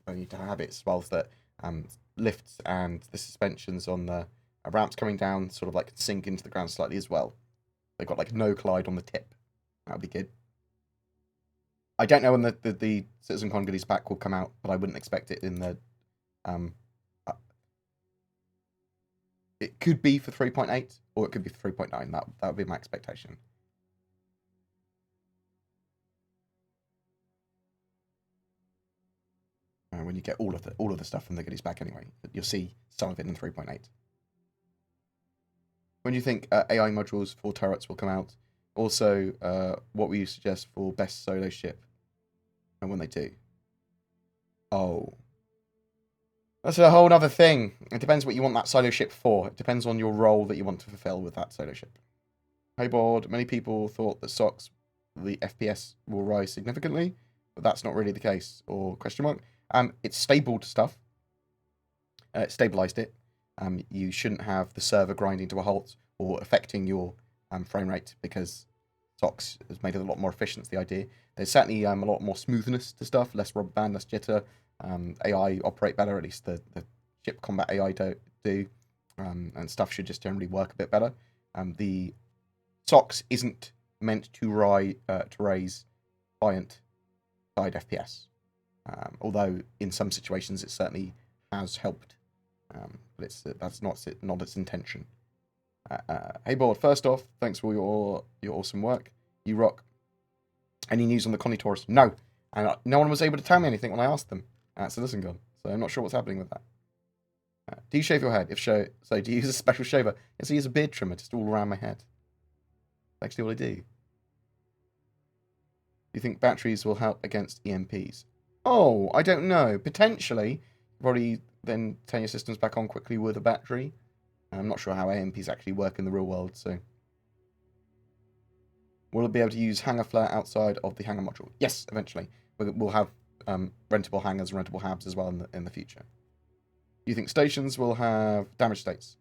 [SPEAKER 1] They need to have it so that lifts and the suspensions on the ramps coming down sort of like sink into the ground slightly as well. They've got like no collide on the tip. That would be good. I don't know when the CitizenCon goodies pack will come out, but I wouldn't expect it in the... it could be for 3.8, or it could be for 3.9. That would be my expectation. When you get all of the stuff from the goodies pack anyway, you'll see some of it in 3.8. When do you think AI modules for turrets will come out? Also, what will you suggest for best solo ship? And when they do? Oh. That's a whole other thing. It depends what you want that solo ship for. It depends on your role that you want to fulfill with that solo ship. Hey Board, many people thought that SOCS, the FPS will rise significantly, but that's not really the case. Or question mark. It's stabled stuff. It stabilized it. You shouldn't have the server grinding to a halt or affecting your frame rate because SOCS has made it a lot more efficient. The idea. There's certainly a lot more smoothness to stuff, less rubber band, less jitter. AI operate better, at least the ship combat AI do, and stuff should just generally work a bit better. The SOCS isn't meant to raise client side FPS, although in some situations it certainly has helped, but that's not its intention. Hey Board, first off, thanks for your awesome work. You rock. Any news on the Connie Taurus? No, and no one was able to tell me anything when I asked them at CitizenCon, so I'm not sure what's happening with that. Do you shave your head? If so, do you use a special shaver? Yes, I use a beard trimmer just all around my head. That's actually what I do. Do you think batteries will help against EMPs? Oh, I don't know. Potentially. Probably then turn your systems back on quickly with a battery. I'm not sure how EMPs actually work in the real world, so. Will it be able to use hanger flare outside of the hanger module? Yes, eventually. We'll have rentable hangers and rentable habs as well in the future. Do you think stations will have damage states?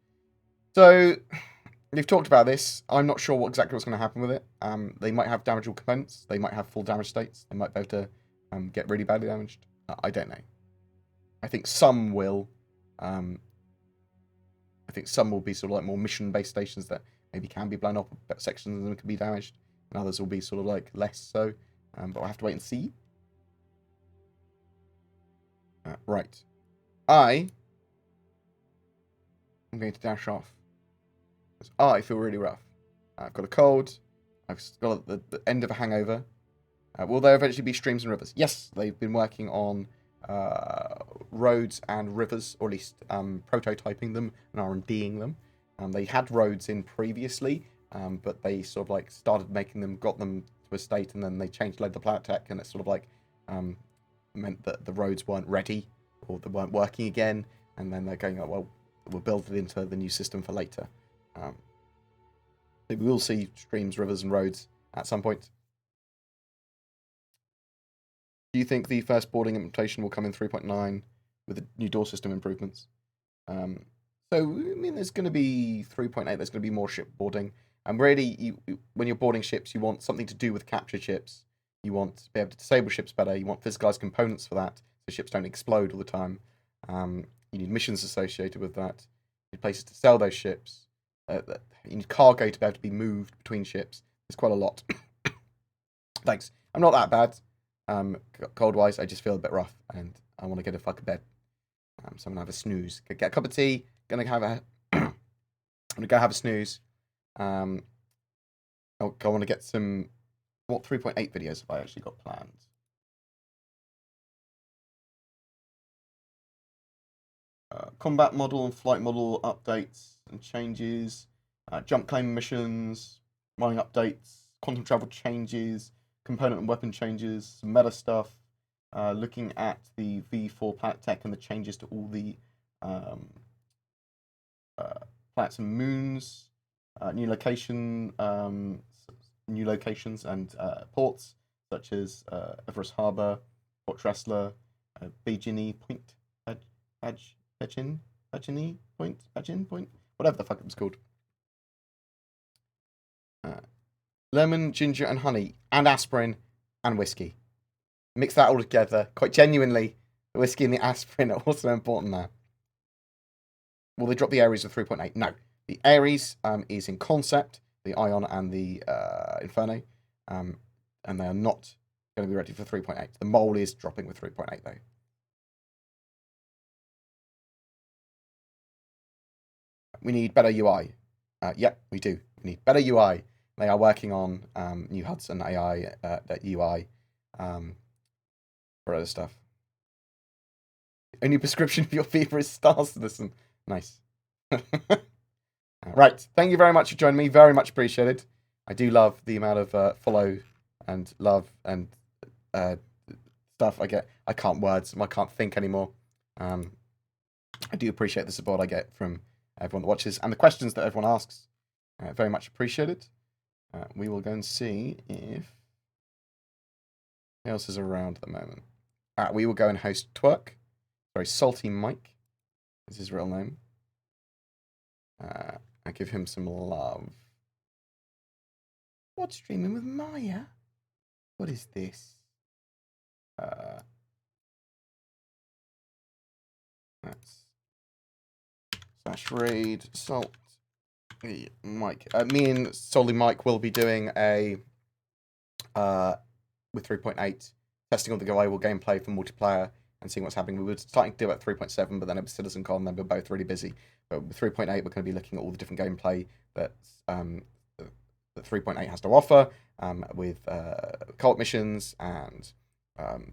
[SPEAKER 1] So, we've talked about this. I'm not sure exactly what's going to happen with it. They might have damageable components. They might have full damage states. They might be able to get really badly damaged. I don't know. I think some will. I think some will be sort of like more mission-based stations that maybe can be blown up, but sections of them can be damaged. And others will be sort of like less so. But we'll have to wait and see. Right. I'm going to dash off. Because I feel really rough. I've got a cold. I've got the end of a hangover. Will there eventually be streams and rivers? Yes, they've been working on roads and rivers, or at least prototyping them and R&Ding them. They had roads in previously, but they sort of like started making them, got them to a state, and then they changed a load of the planet tech, and it sort of like meant that the roads weren't ready or they weren't working again, and then they're going, oh, well, we'll build it into the new system for later. We will see streams, rivers, and roads at some point. Do you think the first boarding implementation will come in 3.9 with the new door system improvements? So, I mean, there's going to be 3.8, there's going to be more ship boarding. And really, when you're boarding ships, you want something to do with captured ships. You want to be able to disable ships better. You want physicalized components for that, so ships don't explode all the time. You need missions associated with that. You need places to sell those ships. You need cargo to be able to be moved between ships. There's quite a lot. Thanks. I'm not that bad. Cold-wise, I just feel a bit rough, and I want to get a fucking bed. So I'm gonna have a snooze. Get a cup of tea. I'm gonna go have a snooze. I want to get some. What 3.8 videos have I actually got planned? Combat model and flight model updates and changes. Jump claim missions. Running updates. Quantum travel changes. Component and weapon changes. Some meta stuff. Looking at the V4 planet tech and the changes to all the planets and moons, new locations and ports such as Everest Harbour, Port Tressler, Bajini Point, Bajini Point, whatever the fuck it was called. Lemon, ginger, and honey, and aspirin, and whiskey. Mix that all together. Quite genuinely, the whiskey and the aspirin are also important now. Will they drop the Ares of 3.8? No. The Ares is in concept, the Ion and the Inferno, and they are not going to be ready for 3.8. The Mole is dropping with 3.8 though. We need better UI. Yep, we do. We need better UI. They are working on new HUDs and AI UI for other stuff. Only prescription for your fever is Star Citizen. Nice. Right. Thank you very much for joining me. Very much appreciated. I do love the amount of follow and love and stuff I get. I can't think anymore. I do appreciate the support I get from everyone that watches and the questions that everyone asks. Very much appreciated. We will go and see if who else is around at the moment. We will go and host Twerk. Sorry, Salty Mike is his real name. I give him some love. What's streaming with Maya? What is this? That's /raid salt Mike. Me and Solly Mike will be doing a with 3.8 testing all the global gameplay for multiplayer and seeing what's happening. We were starting to do it at 3.7, but then it was CitizenCon, then we were both really busy. But with 3.8, we're going to be looking at all the different gameplay that 3.8 has to offer, with co-op missions and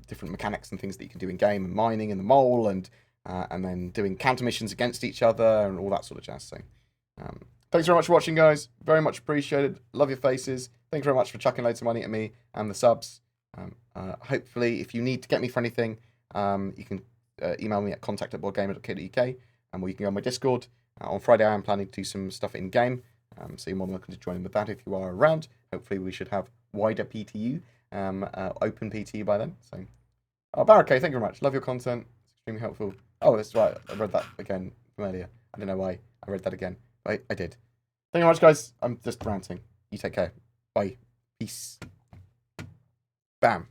[SPEAKER 1] different mechanics and things that you can do in game, and mining in the mole, and then doing counter missions against each other and all that sort of jazz. So, thanks very much for watching, guys. Very much appreciated. Love your faces. Thanks very much for chucking loads of money at me and the subs. Hopefully, if you need to get me for anything, you can email me at contact@boardgamer.co.uk, or you can go on my Discord. On Friday, I am planning to do some stuff in game, so you're more than welcome to join in with that if you are around. Hopefully, we should have wider PTU, open PTU by then. So, Barake, thank you very much. Love your content. It's extremely helpful. Oh, that's right. I read that again from earlier. I don't know why I read that again, but I did. Thank you very much, guys. I'm just ranting. You take care. Bye. Peace. Bam.